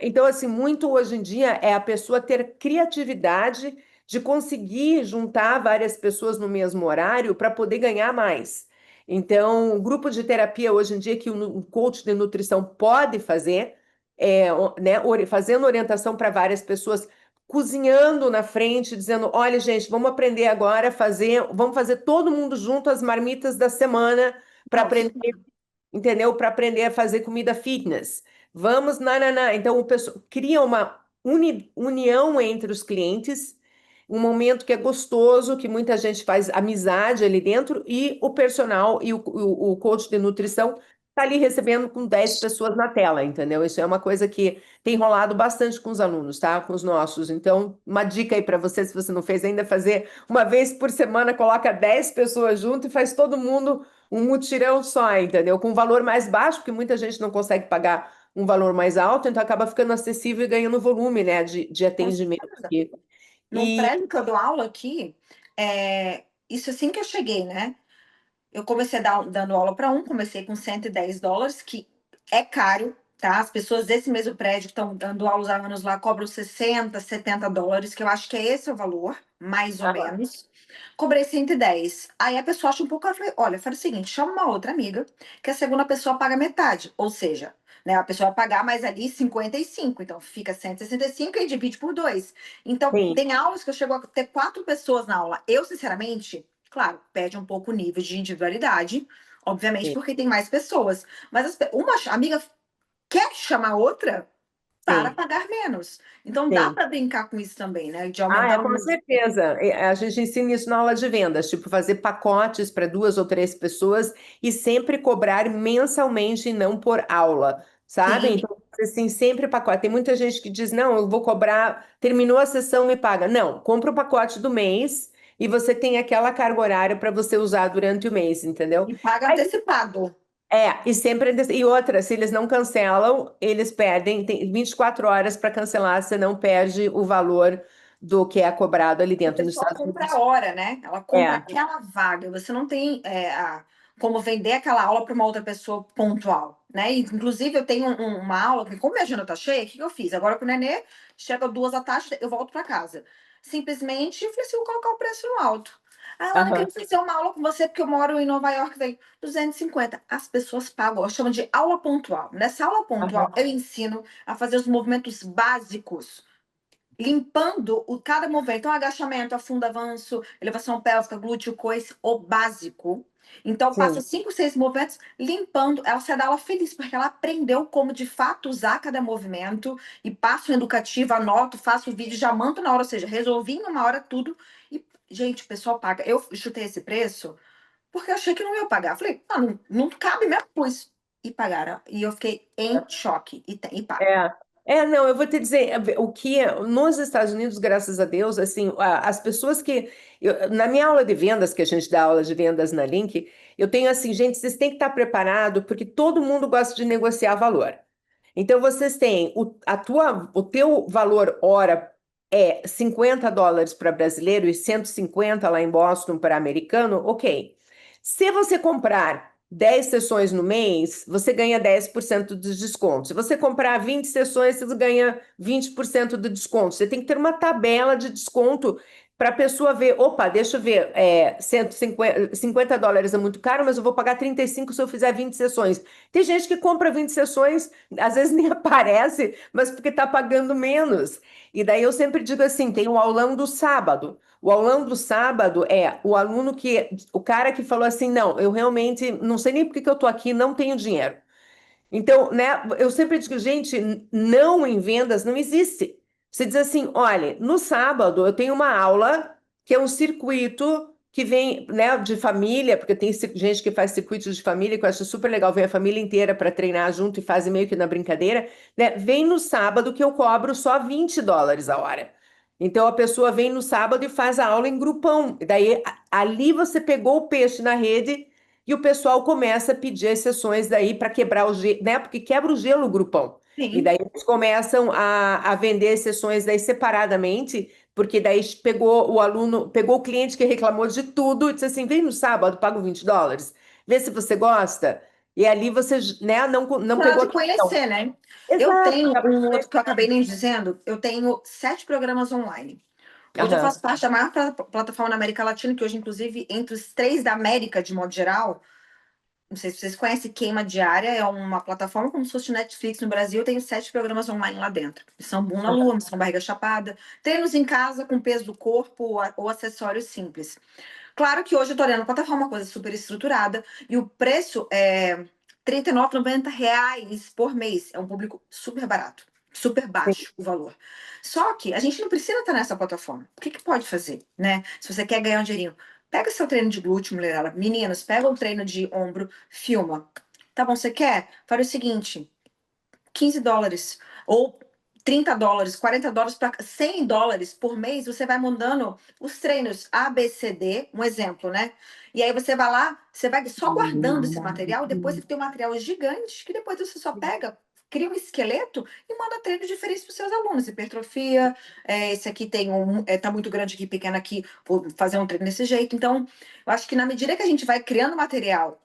[SPEAKER 2] Então, assim, muito hoje em dia é a pessoa ter criatividade de conseguir juntar várias pessoas no mesmo horário para poder ganhar mais. Então, o grupo de terapia hoje em dia que um coach de nutrição pode fazer, né, fazendo orientação para várias pessoas, cozinhando na frente, dizendo: olha, gente, vamos aprender agora a vamos fazer todo mundo junto as marmitas da semana para
[SPEAKER 3] nossa.
[SPEAKER 2] aprender, entendeu? Para aprender a fazer comida fitness. Vamos, na. Então, o pessoal cria uma união entre os clientes, um momento que é gostoso, que muita gente faz amizade ali dentro, e o personal e o coach de nutrição está ali recebendo com 10 pessoas na tela, entendeu? Isso é uma coisa que tem rolado bastante com os alunos, tá? Com os nossos. Então, uma dica aí para você, se você não fez ainda, fazer uma vez por semana, coloca 10 pessoas junto e faz todo mundo um mutirão só, entendeu? Com um valor mais baixo, porque muita gente não consegue pagar um valor mais alto, então acaba ficando acessível e ganhando volume, né, de
[SPEAKER 3] Com
[SPEAKER 2] atendimento
[SPEAKER 3] certeza.
[SPEAKER 2] aqui.
[SPEAKER 3] No
[SPEAKER 2] E
[SPEAKER 3] prédio que eu dou aula aqui, isso assim que eu cheguei, né? Eu comecei dando aula para comecei com $110, que é caro, tá? As pessoas desse mesmo prédio que estão dando aula há anos lá cobram $60, $70, que eu acho que é esse o valor, mais ou
[SPEAKER 2] aham,
[SPEAKER 3] menos. Cobrei 110. Aí a pessoa acha um pouco. Eu falei: olha, faz o seguinte, chama uma outra amiga, que a segunda pessoa paga metade. Ou seja, né, a pessoa vai pagar mais ali 55. Então fica 165 e divide por dois. Então,
[SPEAKER 2] sim,
[SPEAKER 3] tem aulas que eu chego a ter 4 pessoas na aula. Eu, sinceramente, claro, perde um pouco o nível de individualidade, obviamente,
[SPEAKER 2] sim,
[SPEAKER 3] porque tem mais pessoas. Mas uma amiga quer chamar outra para
[SPEAKER 2] sim,
[SPEAKER 3] pagar menos. Então dá
[SPEAKER 2] sim.
[SPEAKER 3] para brincar com isso também, né? De
[SPEAKER 2] Ah,
[SPEAKER 3] aumentar o
[SPEAKER 2] com
[SPEAKER 3] número.
[SPEAKER 2] certeza. A gente ensina isso na aula de vendas, tipo, fazer pacotes para 2 ou 3 pessoas e sempre cobrar mensalmente e não por aula, sabe?
[SPEAKER 3] Sim,
[SPEAKER 2] Então, assim, sempre pacote. Tem muita gente que diz, não, eu vou cobrar, terminou a sessão, me paga. Não, compra o pacote do mês e você tem aquela carga horária para você usar durante o mês, entendeu?
[SPEAKER 3] e paga
[SPEAKER 2] Aí
[SPEAKER 3] antecipado.
[SPEAKER 2] e sempre. E outra, se eles não cancelam, eles perdem. Tem 24 horas para cancelar, você não perde o valor do que é cobrado ali
[SPEAKER 3] E o
[SPEAKER 2] dentro nos
[SPEAKER 3] pessoal
[SPEAKER 2] Estados
[SPEAKER 3] compra a
[SPEAKER 2] Unidos.
[SPEAKER 3] hora, né? Ela compra
[SPEAKER 2] É,
[SPEAKER 3] aquela vaga. Você não tem como vender aquela aula para uma outra pessoa pontual, né? E, inclusive, eu tenho uma aula que, como minha agenda tá cheia, o que eu fiz? Agora que o nenê chega 2 da tarde, eu volto para casa. Simplesmente, eu falei assim: vou colocar o preço no alto. Ah, Ana, eu
[SPEAKER 2] aham,
[SPEAKER 3] quero fazer uma aula com você, porque eu moro em Nova York, vem 250. As pessoas pagam, eu chamo de aula pontual. Nessa aula pontual,
[SPEAKER 2] aham,
[SPEAKER 3] eu ensino a fazer os movimentos básicos, limpando cada movimento. Então, agachamento, afunda, avanço, elevação pélvica, glúteo, coice, o básico. Então, passa
[SPEAKER 2] sim,
[SPEAKER 3] 5, 6 movimentos limpando. Ela sai da aula feliz, porque ela aprendeu como de fato usar cada movimento. E passo educativo, anoto, faço o vídeo, já mando na hora, ou seja, resolvi em uma hora tudo. E, gente, o pessoal paga. Eu chutei esse preço porque eu achei que não ia pagar. Falei: não cabe mesmo, pois. E pagaram. E eu fiquei em choque. E paga.
[SPEAKER 2] é. Não, eu vou te dizer, o que nos Estados Unidos, graças a Deus, assim, as pessoas que, na minha aula de vendas, que a gente dá aula de vendas na Link, eu tenho assim, gente, vocês têm que estar preparados, porque todo mundo gosta de negociar valor. Então, vocês têm o teu valor hora é $50 para brasileiro e 150 lá em Boston para americano, ok. Se você comprar 10 sessões no mês, você ganha 10% de desconto. Se você comprar 20 sessões, você ganha 20% de desconto. Você tem que ter uma tabela de desconto para a pessoa ver, opa, deixa eu ver, $50 é muito caro, mas eu vou pagar 35 se eu fizer 20 sessões. Tem gente que compra 20 sessões, às vezes nem aparece, mas porque está pagando menos. E daí eu sempre digo assim, tem o aulão do sábado. O aulão do sábado é o cara que falou assim, não, eu realmente não sei nem por que eu tô aqui, não tenho dinheiro. Então, né, eu sempre digo, gente, não em vendas não existe. Você diz assim, olha, no sábado eu tenho uma aula que é um circuito que vem, né, de família, porque tem gente que faz circuitos de família, que eu acho super legal, vem a família inteira para treinar junto e fazem meio que na brincadeira, né? Vem no sábado que eu cobro só $20 a hora. Então a pessoa vem no sábado e faz a aula em grupão. Daí ali você pegou o peixe na rede e o pessoal começa a pedir as sessões daí para quebrar o gelo, né? Porque quebra o gelo o grupão. E
[SPEAKER 3] Sim.
[SPEAKER 2] daí eles começam a vender as sessões daí separadamente, porque daí pegou o aluno, pegou o cliente que reclamou de tudo e disse assim: vem no sábado, pago $20, vê se você gosta. E ali você, né, não
[SPEAKER 3] Pra
[SPEAKER 2] pegou a
[SPEAKER 3] te
[SPEAKER 2] questão.
[SPEAKER 3] conhecer, né? Eu
[SPEAKER 2] Exato.
[SPEAKER 3] tenho um outro que eu acabei nem dizendo, eu tenho 7 programas online. Hoje eu
[SPEAKER 2] Aham.
[SPEAKER 3] faço parte da maior plataforma na América Latina, que hoje, inclusive, entre os 3 da América, de modo geral, não sei se vocês conhecem, Queima Diária é uma plataforma como se fosse Netflix no Brasil. Eu tenho 7 programas online lá dentro. Missão Boom na Lua, Missão Barriga Chapada, treinos em casa com peso do corpo ou acessórios simples. Claro que hoje eu tô olhando a plataforma, uma coisa super estruturada, e o preço é R$ 39,90 por mês. É um público super barato, super baixo o valor. Só que a gente não precisa estar nessa plataforma. O que pode fazer, né? Se você quer ganhar um dinheirinho, pega seu treino de glúteo, mulherada. Meninas, pega um treino de ombro, filma. Tá bom, você quer? Faz o seguinte, $15 ou $30, $40 para $100 por mês, você vai mandando os treinos A, B, C, D, um exemplo, né? E aí você vai lá, você vai só guardando esse material, depois você tem um material gigante, que depois você só pega, cria um esqueleto e manda treinos diferentes para os seus alunos. Hipertrofia, esse aqui tem tá muito grande aqui, pequeno aqui, vou fazer um treino desse jeito. Então, eu acho que na medida que a gente vai criando material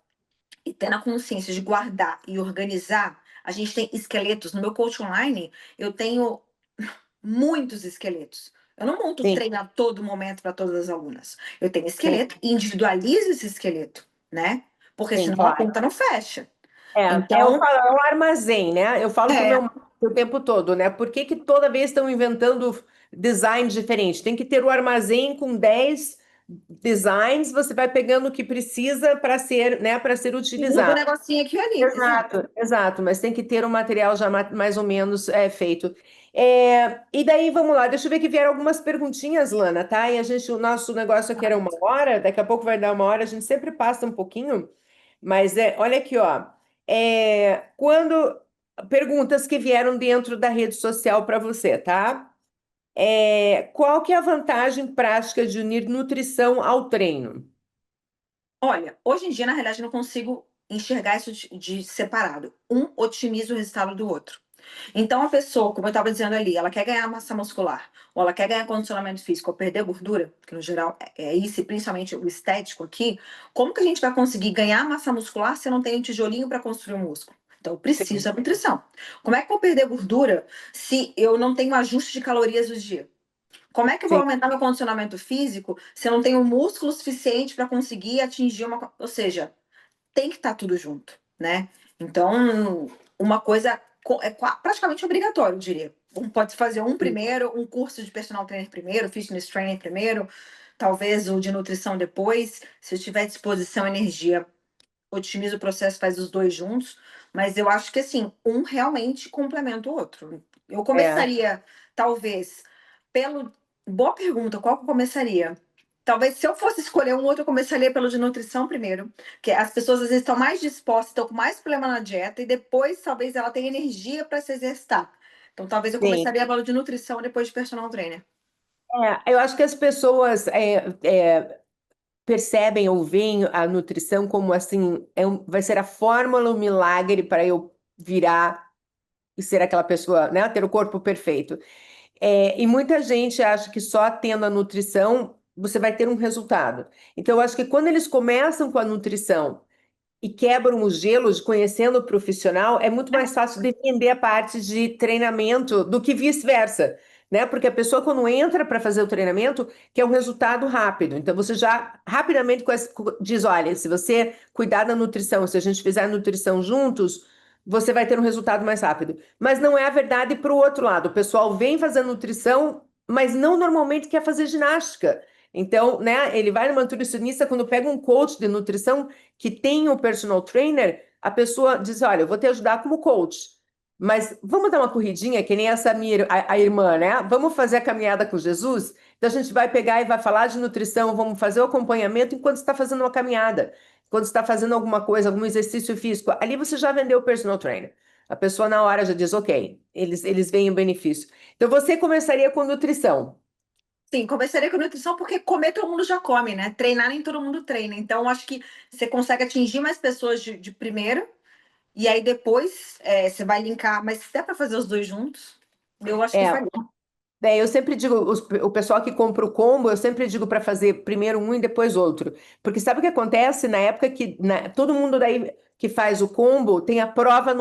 [SPEAKER 3] e tendo a consciência de guardar e organizar, a gente tem esqueletos. No meu coach online, eu tenho muitos esqueletos. Eu não monto
[SPEAKER 2] Sim,
[SPEAKER 3] treino a todo momento para todas as alunas. Eu tenho
[SPEAKER 2] sim,
[SPEAKER 3] esqueleto e individualizo esse esqueleto, né? Porque
[SPEAKER 2] sim,
[SPEAKER 3] senão a
[SPEAKER 2] claro.
[SPEAKER 3] conta não fecha.
[SPEAKER 2] Eu
[SPEAKER 3] Então,
[SPEAKER 2] falo, é um armazém, né? Eu falo para o meu
[SPEAKER 3] é,
[SPEAKER 2] marido o tempo todo, né? Por que que toda vez estão inventando designs diferentes? Tem que ter o armazém com 10 designs, você vai pegando o que precisa para ser, né, para ser
[SPEAKER 3] muda o
[SPEAKER 2] utilizado.
[SPEAKER 3] negocinho aqui e ali. Exato.
[SPEAKER 2] Exato, exato, mas tem que ter um material já mais ou menos feito. E daí, vamos lá, deixa eu ver que vieram algumas perguntinhas, Lana, tá? E o nosso negócio aqui era 1 hora, daqui a pouco vai dar 1 hora, a gente sempre passa um pouquinho, mas olha aqui, ó. Quando perguntas que vieram dentro da rede social para você, tá? Qual que é a vantagem prática de unir nutrição ao treino?
[SPEAKER 3] Olha, hoje em dia, na realidade, eu não consigo enxergar isso de separado. Um otimiza o resultado do outro. Então, a pessoa, como eu estava dizendo ali, ela quer ganhar massa muscular, ou ela quer ganhar condicionamento físico, ou perder gordura, que no geral é isso, e principalmente o estético aqui, como que a gente vai conseguir ganhar massa muscular se eu não tenho um tijolinho para construir um músculo? Então, eu preciso
[SPEAKER 2] Sim,
[SPEAKER 3] da nutrição. Como é que eu vou perder gordura se eu não tenho ajuste de calorias do dia? Como é que eu vou
[SPEAKER 2] sim,
[SPEAKER 3] aumentar meu condicionamento físico se eu não tenho músculo suficiente para conseguir atingir uma. Ou seja, tem que estar tudo junto, né? Então, uma coisa praticamente obrigatória, eu diria. Pode fazer um
[SPEAKER 2] sim.
[SPEAKER 3] primeiro, um curso de personal trainer primeiro, fitness trainer primeiro, talvez o de nutrição depois. Se eu tiver disposição e energia, otimiza o processo, faz os dois juntos. Mas eu acho que assim, um realmente complementa o outro. Eu
[SPEAKER 2] É.
[SPEAKER 3] começaria, talvez, pelo. Boa pergunta, qual que eu começaria? Talvez se eu fosse escolher um outro, eu começaria pelo de nutrição primeiro, que as pessoas às vezes estão mais dispostas, estão com mais problema na dieta, e depois talvez ela tenha energia para se exercitar. Então talvez eu
[SPEAKER 2] Sim.
[SPEAKER 3] começaria pelo de nutrição depois de personal trainer.
[SPEAKER 2] Eu acho que as pessoas percebem ou veem a nutrição como assim, vai ser a fórmula, o milagre para eu virar e ser aquela pessoa, né, ter o corpo perfeito. E muita gente acha que só tendo a nutrição você vai ter um resultado. Então, eu acho que quando eles começam com a nutrição e quebram o gelo de conhecendo o profissional, é muito mais fácil defender a parte de treinamento do que vice-versa, né? Porque a pessoa, quando entra para fazer o treinamento, quer um resultado rápido. Então, você já rapidamente diz: olha, se você cuidar da nutrição, se a gente fizer a nutrição juntos, você vai ter um resultado mais rápido. Mas não é a verdade para o outro lado. O pessoal vem fazer nutrição, mas não normalmente quer fazer ginástica. Então, né, ele vai numa nutricionista, quando pega um coach de nutrição que tem o personal trainer, a pessoa diz: olha, eu vou te ajudar como coach, mas vamos dar uma corridinha, que nem essa minha, a irmã, né? Vamos fazer a caminhada com Jesus? Então a gente vai pegar e vai falar de nutrição, vamos fazer o acompanhamento enquanto está fazendo uma caminhada, quando está fazendo alguma coisa, algum exercício físico. Ali você já vendeu o personal trainer. A pessoa na hora já diz: ok, eles veem o benefício. Então você começaria com nutrição.
[SPEAKER 3] Sim, começaria com nutrição porque comer todo mundo já come, né? Treinar nem todo mundo treina. Então, acho que você consegue atingir mais pessoas de primeira e aí depois você vai linkar. Mas se der para fazer os dois juntos, eu acho que
[SPEAKER 2] É,
[SPEAKER 3] faria.
[SPEAKER 2] Eu sempre digo, o pessoal que compra o combo, eu sempre digo para fazer primeiro um e depois outro. Porque sabe o que acontece na época que todo mundo daí que faz o combo tem a prova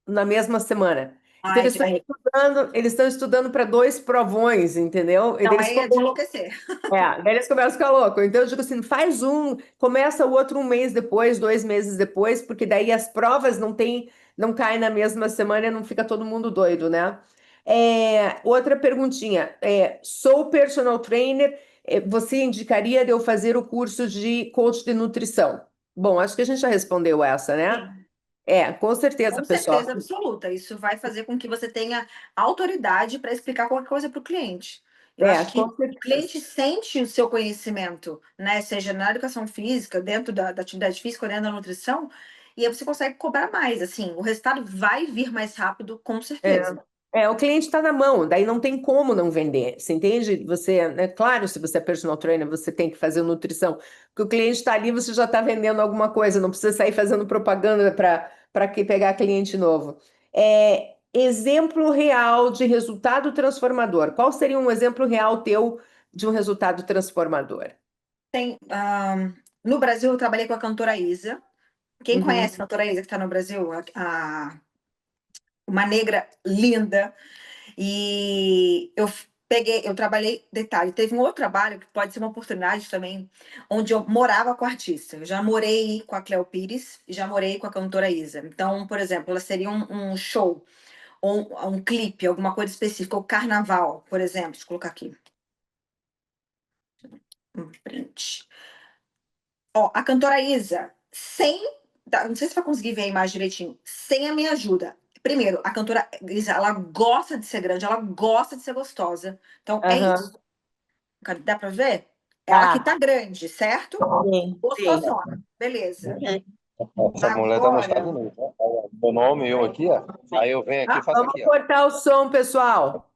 [SPEAKER 2] na mesma semana. Então
[SPEAKER 3] Ai,
[SPEAKER 2] eles estão estudando para dois provões, entendeu? E
[SPEAKER 3] não,
[SPEAKER 2] eles
[SPEAKER 3] aí é de enlouquecer.
[SPEAKER 2] daí eles começam a ficar loucos. Então eu digo assim, faz um, começa o outro um mês depois, 2 meses depois, porque daí as provas não caem na mesma semana e não fica todo mundo doido, né? Outra perguntinha. Sou personal trainer, você indicaria de eu fazer o curso de coach de nutrição? Bom, acho que a gente já respondeu essa, né?
[SPEAKER 3] Sim,
[SPEAKER 2] Com certeza,
[SPEAKER 3] com
[SPEAKER 2] pessoal.
[SPEAKER 3] certeza absoluta. Isso vai fazer com que você tenha autoridade para explicar qualquer coisa para o cliente. Eu acho que
[SPEAKER 2] Com
[SPEAKER 3] o cliente
[SPEAKER 2] certeza.
[SPEAKER 3] sente o seu conhecimento, né? Seja na educação física, dentro da atividade física, ou dentro da nutrição, e aí você consegue cobrar mais. Assim, o resultado vai vir mais rápido, com certeza.
[SPEAKER 2] O cliente está na mão, daí não tem como não vender, você entende? Você, né, claro, se você é personal trainer, você tem que fazer nutrição, porque o cliente está ali, você já está vendendo alguma coisa, não precisa sair fazendo propaganda para pegar cliente novo. Exemplo real de resultado transformador. Qual seria um exemplo real teu de um resultado transformador?
[SPEAKER 3] No Brasil, eu trabalhei com a cantora Isa. Quem
[SPEAKER 2] Uhum.
[SPEAKER 3] conhece a cantora Isa que está no Brasil? Uma negra linda. E eu trabalhei, detalhe, teve um outro trabalho que pode ser uma oportunidade também, onde eu morava com a artista. Eu já morei com a Cleo Pires e já morei com a cantora Isa. Então, por exemplo, ela seria um show, ou um clipe, alguma coisa específica, ou carnaval, por exemplo. Deixa eu colocar aqui. Um print. Ó, a cantora Isa, não sei se vai conseguir ver a imagem direitinho, sem a minha ajuda. Primeiro, a cantora Isa, ela gosta de ser grande, ela gosta de ser gostosa. Então, é
[SPEAKER 2] Aham.
[SPEAKER 3] isso. Dá pra ver? Ela que
[SPEAKER 2] Tá.
[SPEAKER 3] tá grande, certo?
[SPEAKER 2] Sim, sim.
[SPEAKER 3] Gostosona. Beleza.
[SPEAKER 5] Essa mulher tá nos Estados
[SPEAKER 3] Agora,
[SPEAKER 5] Unidos, né? Meu nome, eu aqui, ó. Aí eu venho aqui e faço
[SPEAKER 2] Vamos
[SPEAKER 5] aqui, ó.
[SPEAKER 2] cortar o som, pessoal.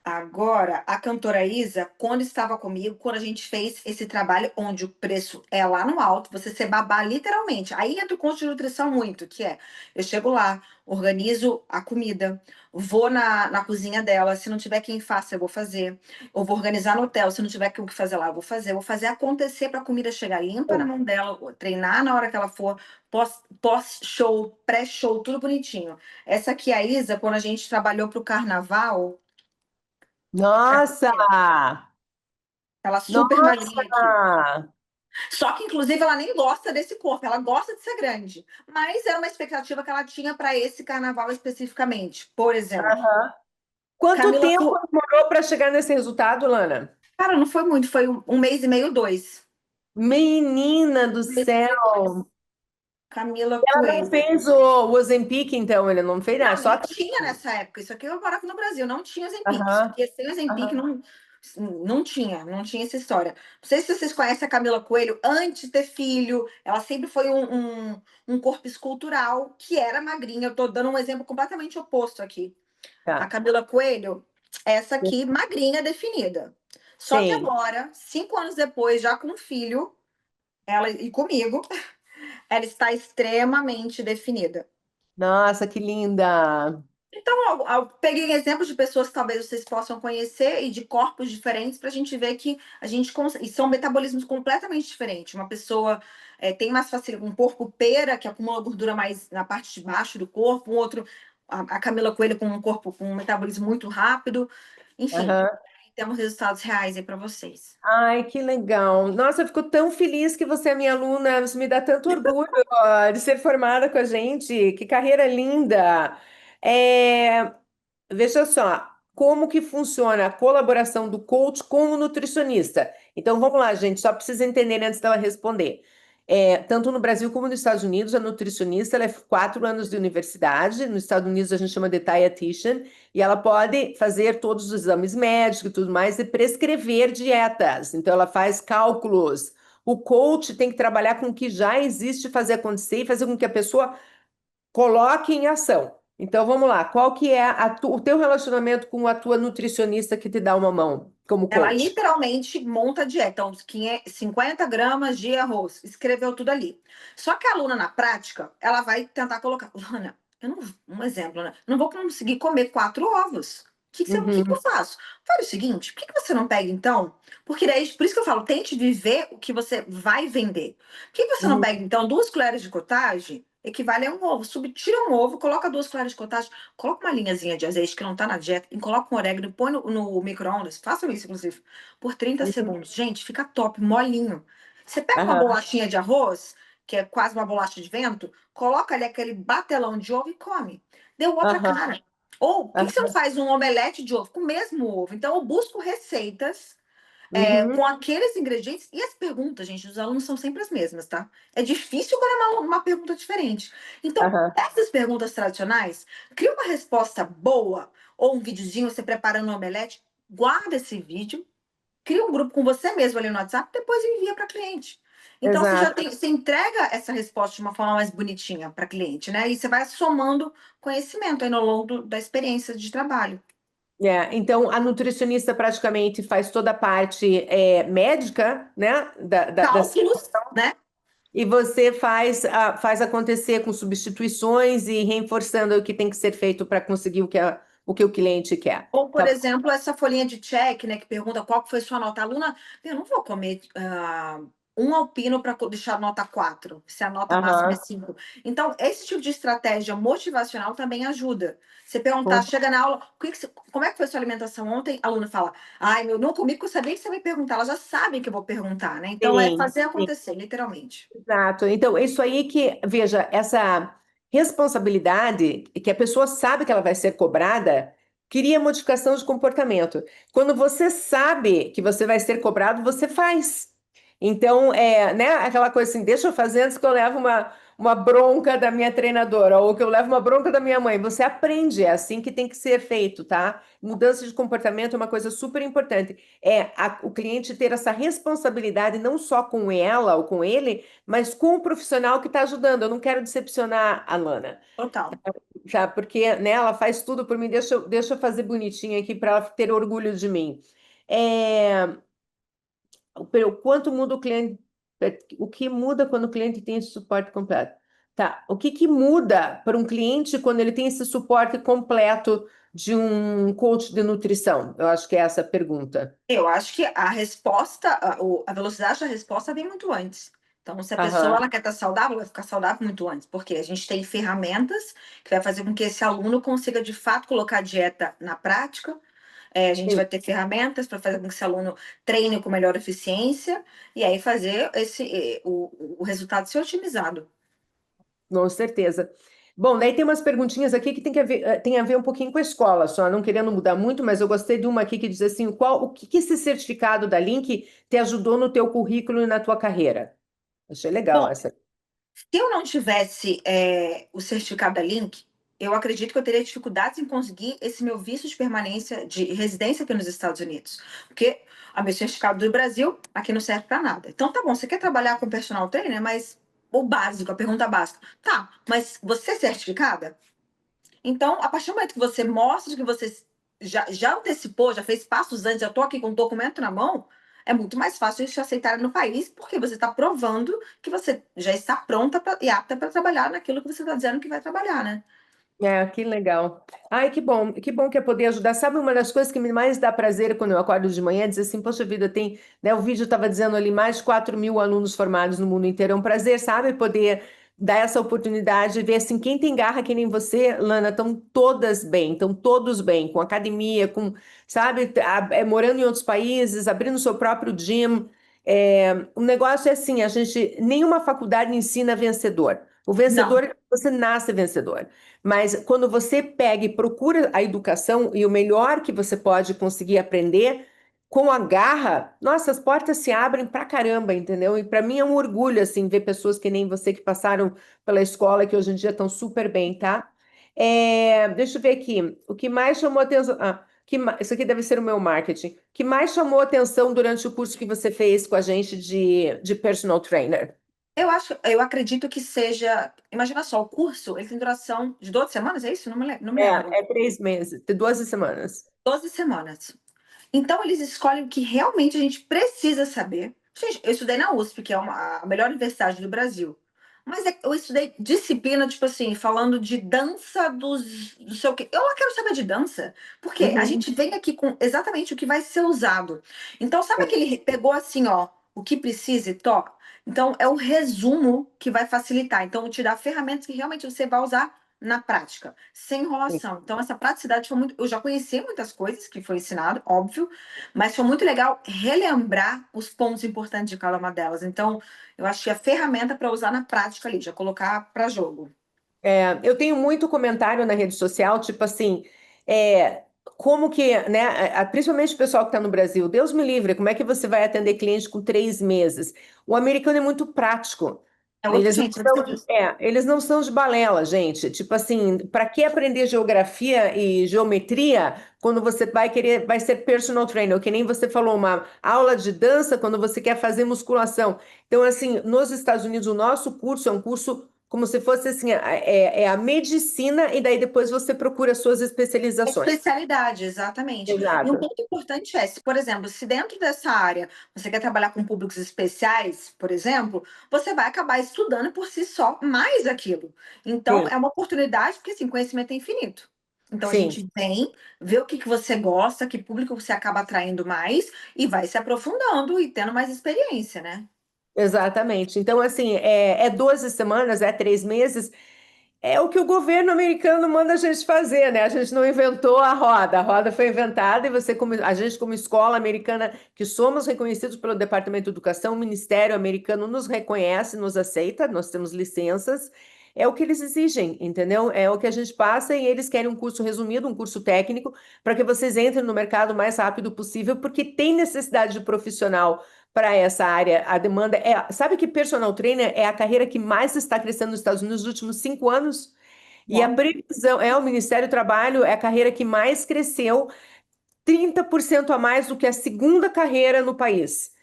[SPEAKER 3] Agora, a cantora Isa, quando estava comigo, quando a gente fez esse trabalho, onde o preço é lá no alto, você se babar literalmente. Aí entra o curso de nutrição muito, que é, eu chego lá, organizo a comida, vou na cozinha dela, se não tiver quem faça, eu vou fazer. Eu vou organizar no hotel, se não tiver o que fazer lá, eu vou fazer. Eu vou fazer acontecer para a comida chegar limpa na mão dela, treinar na hora que ela for, pós-show, pré-show, tudo bonitinho. Essa aqui, a Isa, quando a gente trabalhou para o carnaval,
[SPEAKER 2] Nossa!
[SPEAKER 3] ela super magrinha aqui.
[SPEAKER 2] Nossa!
[SPEAKER 3] Só que, inclusive, ela nem gosta desse corpo, ela gosta de ser grande. Mas era uma expectativa que ela tinha para esse carnaval especificamente. Por exemplo,
[SPEAKER 2] Quanto
[SPEAKER 3] Camila.
[SPEAKER 2] tempo demorou para chegar nesse resultado, Lana?
[SPEAKER 3] Cara, não foi muito, foi um mês e meio, 2.
[SPEAKER 2] Menina do
[SPEAKER 3] Um mês e meio,
[SPEAKER 2] céu!
[SPEAKER 3] 2. Camila
[SPEAKER 2] Ela não
[SPEAKER 3] Coelho.
[SPEAKER 2] fez o Ozempic, então, ele não fez nada,
[SPEAKER 3] Não,
[SPEAKER 2] só.
[SPEAKER 3] nem tinha nessa época. Isso aqui eu morava no Brasil, não tinha Ozempic.
[SPEAKER 2] Aham,
[SPEAKER 3] Porque sem Ozempic
[SPEAKER 2] aham.
[SPEAKER 3] não tinha essa história. Não sei se vocês conhecem a Camila Coelho, antes de ter filho, ela sempre foi um corpo escultural, que era magrinha. Eu tô dando um exemplo completamente oposto aqui. A
[SPEAKER 2] Tá.
[SPEAKER 3] Camila Coelho, essa aqui, magrinha, definida. Só que
[SPEAKER 2] Sim.
[SPEAKER 3] agora, 5 anos depois, já com filho, ela e comigo, ela está extremamente definida.
[SPEAKER 2] Nossa, que linda!
[SPEAKER 3] Então, eu peguei exemplos de pessoas que talvez vocês possam conhecer e de corpos diferentes para a gente ver que a gente consegue. E são metabolismos completamente diferentes. Uma pessoa tem mais facilidade, um porco pera, que acumula gordura mais na parte de baixo do corpo, um outro, a Camila Coelho, com um corpo com um metabolismo muito rápido. Enfim,
[SPEAKER 2] Aham.
[SPEAKER 3] temos resultados reais aí para vocês.
[SPEAKER 2] Ai, que legal. Nossa, eu fico tão feliz que você é minha aluna. Isso me dá tanto orgulho, ó, de ser formada com a gente. Que carreira linda. É, veja só, como que funciona a colaboração do coach com o nutricionista? Então, vamos lá, gente, só precisa entender antes dela responder. Tanto no Brasil como nos Estados Unidos, a nutricionista ela é 4 anos de universidade. Nos Estados Unidos, a gente chama de dietitian. E ela pode fazer todos os exames médicos e tudo mais e prescrever dietas. Então, ela faz cálculos. O coach tem que trabalhar com o que já existe, fazer acontecer e fazer com que a pessoa coloque em ação. Então, vamos lá. Qual que é o teu relacionamento com a tua nutricionista que te dá uma mão como
[SPEAKER 3] Ela
[SPEAKER 2] coach?
[SPEAKER 3] literalmente monta a dieta. Então, 50 gramas de arroz. Escreveu tudo ali. Só que a aluna, na prática, ela vai tentar colocar. Lana, eu não, um exemplo, né? Eu não vou conseguir comer 4 ovos. O que que eu faço? Fala o seguinte: por que você não pega, então? Porque daí, por isso que eu falo, tente viver o que você vai vender. Por que você não
[SPEAKER 2] Uhum.
[SPEAKER 3] pega, então, 2 colheres de cottage? Equivale a um ovo. Tira um ovo, coloca 2 colheres de cottage. Coloca uma linhazinha de azeite que não tá na dieta, e coloca um orégano, põe no micro-ondas. Façam isso, inclusive, por 30
[SPEAKER 2] Uhum.
[SPEAKER 3] segundos. Gente, fica top, molinho. Você pega uma
[SPEAKER 2] Aham.
[SPEAKER 3] bolachinha de arroz, que é quase uma bolacha de vento, coloca ali aquele batelão de ovo e come. Deu outra
[SPEAKER 2] Aham.
[SPEAKER 3] cara. Ou, por que você não
[SPEAKER 2] Aham.
[SPEAKER 3] faz um omelete de ovo com o mesmo ovo? Então, eu busco receitas
[SPEAKER 2] Uhum.
[SPEAKER 3] com aqueles ingredientes. E as perguntas, gente, dos alunos são sempre as mesmas, tá? É difícil quando é uma pergunta diferente. Então,
[SPEAKER 2] Aham.
[SPEAKER 3] essas perguntas tradicionais, cria uma resposta boa, ou um videozinho você preparando um omelete, guarda esse vídeo, cria um grupo com você mesmo ali no WhatsApp, depois envia para cliente. Então,
[SPEAKER 2] Exato.
[SPEAKER 3] você entrega essa resposta de uma forma mais bonitinha para cliente, né? E você vai somando conhecimento aí no longo da experiência de trabalho.
[SPEAKER 2] Então, a nutricionista praticamente faz toda a parte médica, né?
[SPEAKER 3] Cálculos, né?
[SPEAKER 2] E você faz acontecer com substituições e reforçando o que tem que ser feito para conseguir o que o cliente quer.
[SPEAKER 3] Ou, por
[SPEAKER 2] Tá?
[SPEAKER 3] exemplo, essa folhinha de check, né, que pergunta qual que foi sua nota. A aluna, eu não vou comer um alpino para deixar nota 4, se a nota máxima é
[SPEAKER 2] Aham.
[SPEAKER 3] 5. Então, esse tipo de estratégia motivacional também ajuda. Você perguntar,
[SPEAKER 2] Com-
[SPEAKER 3] chega na aula, como é que foi sua alimentação ontem? A aluna fala, ai, eu não comi porque eu sabia que você vai perguntar. Elas já sabem que eu vou perguntar, né? Então, é
[SPEAKER 2] Sim,
[SPEAKER 3] fazer
[SPEAKER 2] sim.
[SPEAKER 3] acontecer, literalmente.
[SPEAKER 2] Exato. Então, isso aí que, veja, essa responsabilidade, que a pessoa sabe que ela vai ser cobrada, cria modificação de comportamento. Quando você sabe que você vai ser cobrado, você faz. Então, né, aquela coisa assim, deixa eu fazer antes que eu levo uma bronca da minha treinadora, ou que eu levo uma bronca da minha mãe. Você aprende, é assim que tem que ser feito, tá? Mudança de comportamento é uma coisa super importante. O cliente ter essa responsabilidade não só com ela ou com ele, mas com o profissional que está ajudando. Eu não quero decepcionar a Lana,
[SPEAKER 3] Total.
[SPEAKER 2] já, porque, né, ela faz tudo por mim. Deixa eu fazer bonitinho aqui para ela ter orgulho de mim. É, quanto muda o cliente? O que muda quando o cliente tem esse suporte completo? Tá. O que muda para um cliente quando ele tem esse suporte completo de um coach de nutrição? Eu acho que é essa a pergunta.
[SPEAKER 3] Eu acho que a resposta, a velocidade da resposta vem muito antes. Então, se a pessoa
[SPEAKER 2] Aham.
[SPEAKER 3] ela quer estar saudável, vai ficar saudável muito antes, porque a gente tem ferramentas que vai fazer com que esse aluno consiga de fato colocar a dieta na prática. A gente
[SPEAKER 2] Sim.
[SPEAKER 3] vai ter ferramentas para fazer com que esse aluno treine com melhor eficiência e aí fazer o resultado ser otimizado.
[SPEAKER 2] Com certeza. Bom, daí tem umas perguntinhas aqui que tem a ver um pouquinho com a escola, só não querendo mudar muito, mas eu gostei de uma aqui que diz assim, o que esse certificado da Link te ajudou no teu currículo e na tua carreira? Achei legal
[SPEAKER 3] Bom,
[SPEAKER 2] essa.
[SPEAKER 3] se eu não tivesse o certificado da Link, eu acredito que eu teria dificuldades em conseguir esse meu visto de permanência de residência aqui nos Estados Unidos. Porque o meu certificado do Brasil aqui não serve para nada. Então, tá bom, você quer trabalhar com personal trainer, mas o básico, a pergunta básica. Tá, mas você é certificada? Então, a partir do momento que você mostra que você já antecipou, já fez passos antes, já estou aqui com o documento na mão, é muito mais fácil de te aceitar no país, porque você está provando que você já está pronta e apta para trabalhar naquilo que você está dizendo que vai trabalhar, né?
[SPEAKER 2] Que legal. Ai, que bom que é poder ajudar. Sabe, uma das coisas que me mais dá prazer quando eu acordo de manhã é dizer assim, poxa vida, tem, né, o vídeo estava dizendo ali mais de 4.000 alunos formados no mundo inteiro. É um prazer, sabe, poder dar essa oportunidade de ver assim, quem tem garra que nem você, Lana, estão todas bem, estão todos bem, com academia, com, sabe, morando em outros países, abrindo seu próprio gym. O negócio é assim, a gente, nenhuma faculdade ensina vencedor. O
[SPEAKER 3] Não.
[SPEAKER 2] vencedor, você nasce vencedor. Mas quando você pega e procura a educação e o melhor que você pode conseguir aprender, com a garra, nossa, as portas se abrem pra caramba, entendeu? E para mim é um orgulho, assim, ver pessoas que nem você que passaram pela escola, que hoje em dia estão super bem, tá? Deixa eu ver aqui. O que mais chamou atenção? Isso aqui deve ser o meu marketing. O que mais chamou atenção durante o curso que você fez com a gente de personal trainer?
[SPEAKER 3] Eu acredito que seja. Imagina só, o curso ele tem duração de 12 semanas, é isso? Não me lembro.
[SPEAKER 2] É 3 meses, 12 semanas.
[SPEAKER 3] 12 semanas. Então, eles escolhem o que realmente a gente precisa saber. Gente, eu estudei na USP, que é a melhor universidade do Brasil. Mas eu estudei disciplina, tipo assim, falando de dança do seu quê. Eu não quero saber de dança, porque a
[SPEAKER 2] Uhum.
[SPEAKER 3] gente vem aqui com exatamente o que vai ser usado. Então, sabe que ele pegou assim, ó, o que precisa e toca? Então, é o resumo que vai facilitar. Então, te dá ferramentas que realmente você vai usar na prática, sem enrolação. Então, essa praticidade foi muito. Eu já conheci muitas coisas que foi ensinado, óbvio, mas foi muito legal relembrar os pontos importantes de cada uma delas. Então, eu achei a ferramenta para usar na prática ali, já colocar para jogo.
[SPEAKER 2] Eu tenho muito comentário na rede social, tipo assim, é, como que, né, principalmente o pessoal que está no Brasil, Deus me livre, como é que você vai atender cliente com 3 meses? O americano é muito prático.
[SPEAKER 3] É outro,
[SPEAKER 2] Eles não
[SPEAKER 3] gente,
[SPEAKER 2] são, eles não são de balela, gente. Tipo assim, para que aprender geografia e geometria quando você vai ser personal trainer? Ou que nem você falou, uma aula de dança quando você quer fazer musculação. Então, assim, nos Estados Unidos, o nosso curso é um curso como se fosse assim, é a medicina e daí depois você procura suas especializações.
[SPEAKER 3] especialidade, exatamente. E um
[SPEAKER 2] Exato.
[SPEAKER 3] ponto importante é, se, por exemplo, se dentro dessa área você quer trabalhar com públicos especiais, por exemplo, você vai acabar estudando por si só mais aquilo. Então,
[SPEAKER 2] Sim,
[SPEAKER 3] é uma oportunidade, porque assim, conhecimento é infinito. Então, a
[SPEAKER 2] sim,
[SPEAKER 3] gente vem, vê o que você gosta, que público você acaba atraindo mais e vai se aprofundando e tendo mais experiência, né?
[SPEAKER 2] exatamente. Então, assim, é 12 semanas, é 3 meses. É o que o governo americano manda a gente fazer, né? A gente não inventou a roda foi inventada e a gente, como escola americana, que somos reconhecidos pelo Departamento de Educação, o Ministério americano nos reconhece, nos aceita, nós temos licenças, é o que eles exigem, entendeu? É o que a gente passa e eles querem um curso resumido, um curso técnico, para que vocês entrem no mercado o mais rápido possível, porque tem necessidade de profissional para essa área. A demanda sabe que personal trainer é a carreira que mais está crescendo nos Estados Unidos nos últimos 5 anos? E a
[SPEAKER 3] Uau.
[SPEAKER 2] previsão o Ministério do Trabalho é a carreira que mais cresceu, 30% a mais do que a segunda carreira no país.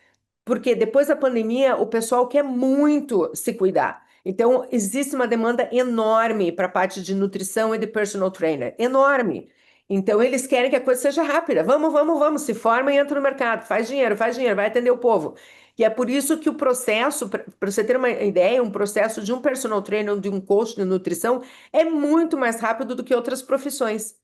[SPEAKER 2] Porque depois da pandemia, o pessoal quer muito se cuidar. Então, existe uma demanda enorme para a parte de nutrição e de personal trainer. Enorme. Então, eles querem que a coisa seja rápida. Vamos, vamos, vamos. Se forma e entra no mercado. Faz dinheiro, vai atender o povo. E é por isso que o processo, para você ter uma ideia, um processo de um personal trainer ou de um coach de nutrição é muito mais rápido do que outras profissões.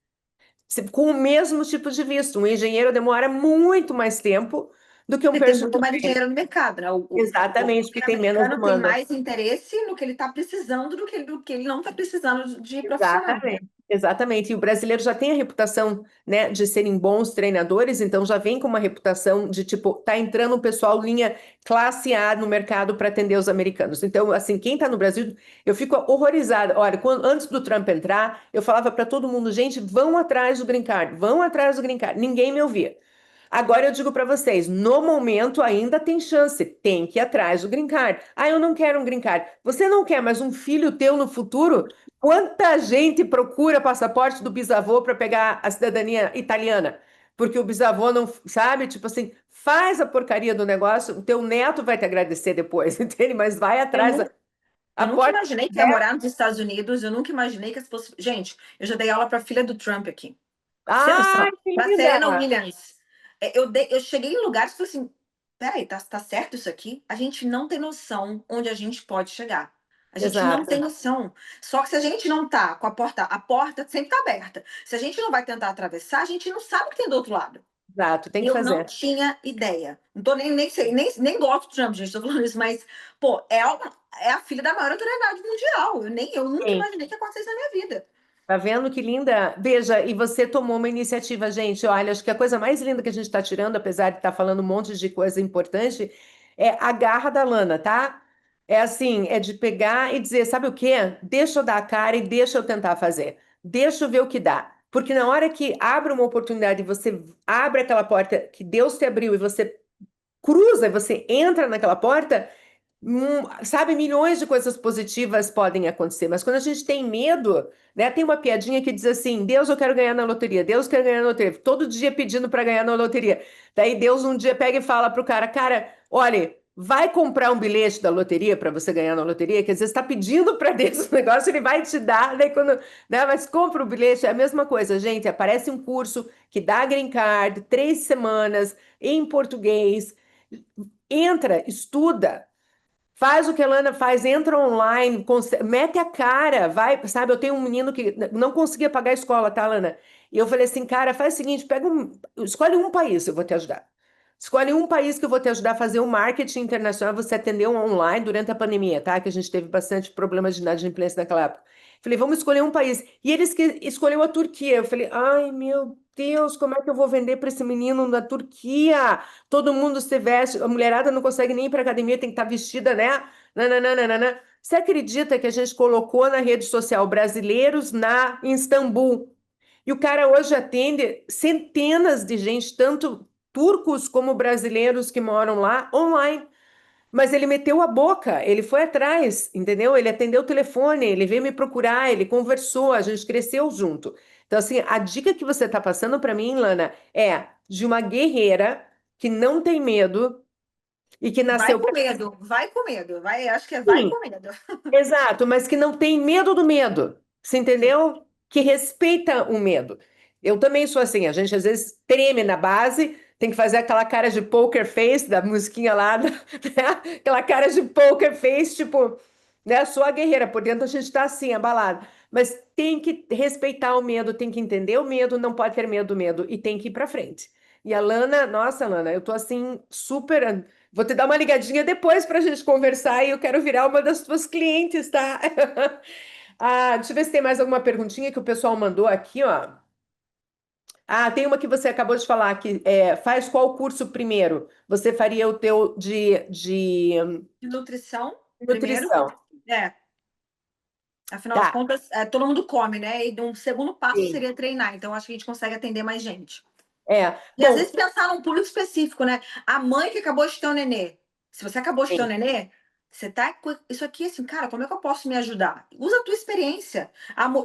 [SPEAKER 2] Com o mesmo tipo de visto. Um engenheiro demora muito mais tempo do que um
[SPEAKER 3] Ele tem muito
[SPEAKER 2] personal
[SPEAKER 3] mais
[SPEAKER 2] trainer.
[SPEAKER 3] dinheiro no mercado, né? O
[SPEAKER 2] Exatamente, porque
[SPEAKER 3] governo
[SPEAKER 2] tem menos
[SPEAKER 3] americano tem
[SPEAKER 2] demanda.
[SPEAKER 3] mais interesse no que ele está precisando do que ele não está precisando de profissional.
[SPEAKER 2] Exatamente. Exatamente. E o brasileiro já tem a reputação, né, de serem bons treinadores, então já vem com uma reputação de tipo, tá entrando um pessoal linha classe A no mercado para atender os americanos. Então, assim, quem tá no Brasil, eu fico horrorizada. Olha, antes do Trump entrar, eu falava para todo mundo, gente, vão atrás do Green Card, vão atrás do Green Card. Ninguém me ouvia. Agora eu digo para vocês, no momento ainda tem chance, tem que ir atrás do green card. Ah, eu não quero um green card. Você não quer, mas um filho teu no futuro? Quanta gente procura passaporte do bisavô para pegar a cidadania italiana? Porque o bisavô não sabe, tipo assim, faz a porcaria do negócio, o teu neto vai te agradecer depois, entende? Mas vai
[SPEAKER 3] Eu,
[SPEAKER 2] atrás.
[SPEAKER 3] nu-
[SPEAKER 2] A
[SPEAKER 3] eu nunca
[SPEAKER 2] porta
[SPEAKER 3] imaginei que ia
[SPEAKER 2] aberta.
[SPEAKER 3] morar nos Estados Unidos, eu nunca imaginei que as pessoas. Gente, eu já dei aula para a filha do Trump aqui. Você tem
[SPEAKER 2] Ai,
[SPEAKER 3] noção?
[SPEAKER 2] que
[SPEAKER 3] Para
[SPEAKER 2] linda!
[SPEAKER 3] Serena Williams. Eu cheguei em lugares e falei assim: peraí, tá certo isso aqui? A gente não tem noção onde a gente pode chegar. A gente não
[SPEAKER 2] Exato.
[SPEAKER 3] tem noção. Só que se a gente não tá com a porta sempre tá aberta. Se a gente não vai tentar atravessar, a gente não sabe o que tem do outro lado.
[SPEAKER 2] Exato, tem que
[SPEAKER 3] Eu não
[SPEAKER 2] fazer.
[SPEAKER 3] tinha ideia. Não tô nem sei, nem gosto do Trump, gente, tô falando isso, mas, pô, é a filha da maior autoridade mundial. Eu nunca
[SPEAKER 2] Sim.
[SPEAKER 3] imaginei que acontecesse na minha vida.
[SPEAKER 2] Tá vendo que linda? Veja, e você tomou uma iniciativa, gente. Olha, acho que a coisa mais linda que a gente está tirando, apesar de estar falando um monte de coisa importante, é a garra da Lana, tá? É assim, é de pegar e dizer, sabe o quê? Deixa eu dar a cara e deixa eu tentar fazer. Deixa eu ver o que dá. Porque na hora que abre uma oportunidade, você abre aquela porta que Deus te abriu e você cruza, e você entra naquela porta, sabe, milhões de coisas positivas podem acontecer, mas quando a gente tem medo, né, tem uma piadinha que diz assim: Deus, eu quero ganhar na loteria, Deus quer ganhar na loteria, todo dia pedindo para ganhar na loteria. Daí Deus um dia pega e fala pro cara, olha, vai comprar um bilhete da loteria para você ganhar na loteria, quer dizer, você está pedindo para Deus o negócio, ele vai te dar, daí quando, né, mas compra o bilhete, é a mesma coisa, gente, aparece um curso que dá green card, 3 semanas, em português, entra, estuda, faz o que a Lana faz, entra online, mete a cara, vai, sabe? Eu tenho um menino que não conseguia pagar a escola, tá, Lana? E eu falei assim, cara, faz o seguinte, escolhe um país, eu vou te ajudar. Escolhe um país que eu vou te ajudar a fazer um marketing internacional, você atendeu online durante a pandemia, tá? Que a gente teve bastante problemas de inadimplência naquela época. Falei, vamos escolher um país. E eles que escolheu a Turquia. Eu falei, ai, meu Deus, como é que eu vou vender para esse menino na Turquia? Todo mundo se veste, a mulherada não consegue nem ir para academia, tem que estar vestida, né? Nananana. Você acredita que a gente colocou na rede social brasileiros em Istambul? E o cara hoje atende centenas de gente, tanto turcos como brasileiros que moram lá, online. Mas ele meteu a boca, ele foi atrás, entendeu? Ele atendeu o telefone, ele veio me procurar, ele conversou, a gente cresceu junto. Então, assim, a dica que você está passando para mim, Lana, é de uma guerreira que não tem medo e que
[SPEAKER 3] Vai
[SPEAKER 2] nasceu
[SPEAKER 3] com medo, vai com medo. Acho que é vai
[SPEAKER 2] Sim,
[SPEAKER 3] com medo.
[SPEAKER 2] exato, mas que não tem medo do medo. Você entendeu? Que respeita o medo. Eu também sou assim, a gente às vezes treme na base, tem que fazer aquela cara de poker face da musiquinha lá, né? Aquela cara de poker face, tipo, né? Sou a guerreira, por dentro a gente tá assim, abalado. Mas tem que respeitar o medo, tem que entender o medo, não pode ter medo do medo e tem que ir pra frente. E a Lana, nossa, Lana, eu tô assim, super. Vou te dar uma ligadinha depois para a gente conversar e eu quero virar uma das tuas clientes, tá? Ah, deixa eu ver se tem mais alguma perguntinha que o pessoal mandou aqui, ó. Ah, tem uma que você acabou de falar, que faz qual curso primeiro? Você faria o teu de
[SPEAKER 3] De nutrição, primeiro.
[SPEAKER 2] nutrição.
[SPEAKER 3] Afinal de
[SPEAKER 2] Tá,
[SPEAKER 3] contas, todo mundo come, né? E um segundo passo
[SPEAKER 2] sim.
[SPEAKER 3] seria treinar. Então, acho que a gente consegue atender mais gente.
[SPEAKER 2] É.
[SPEAKER 3] E às
[SPEAKER 2] Bom,
[SPEAKER 3] vezes pensar num público específico, né? A mãe que acabou de ter um nenê. Se você acabou de ter um
[SPEAKER 2] sim,
[SPEAKER 3] nenê, você tá com isso aqui assim, cara, como é que eu posso me ajudar? Usa a tua experiência.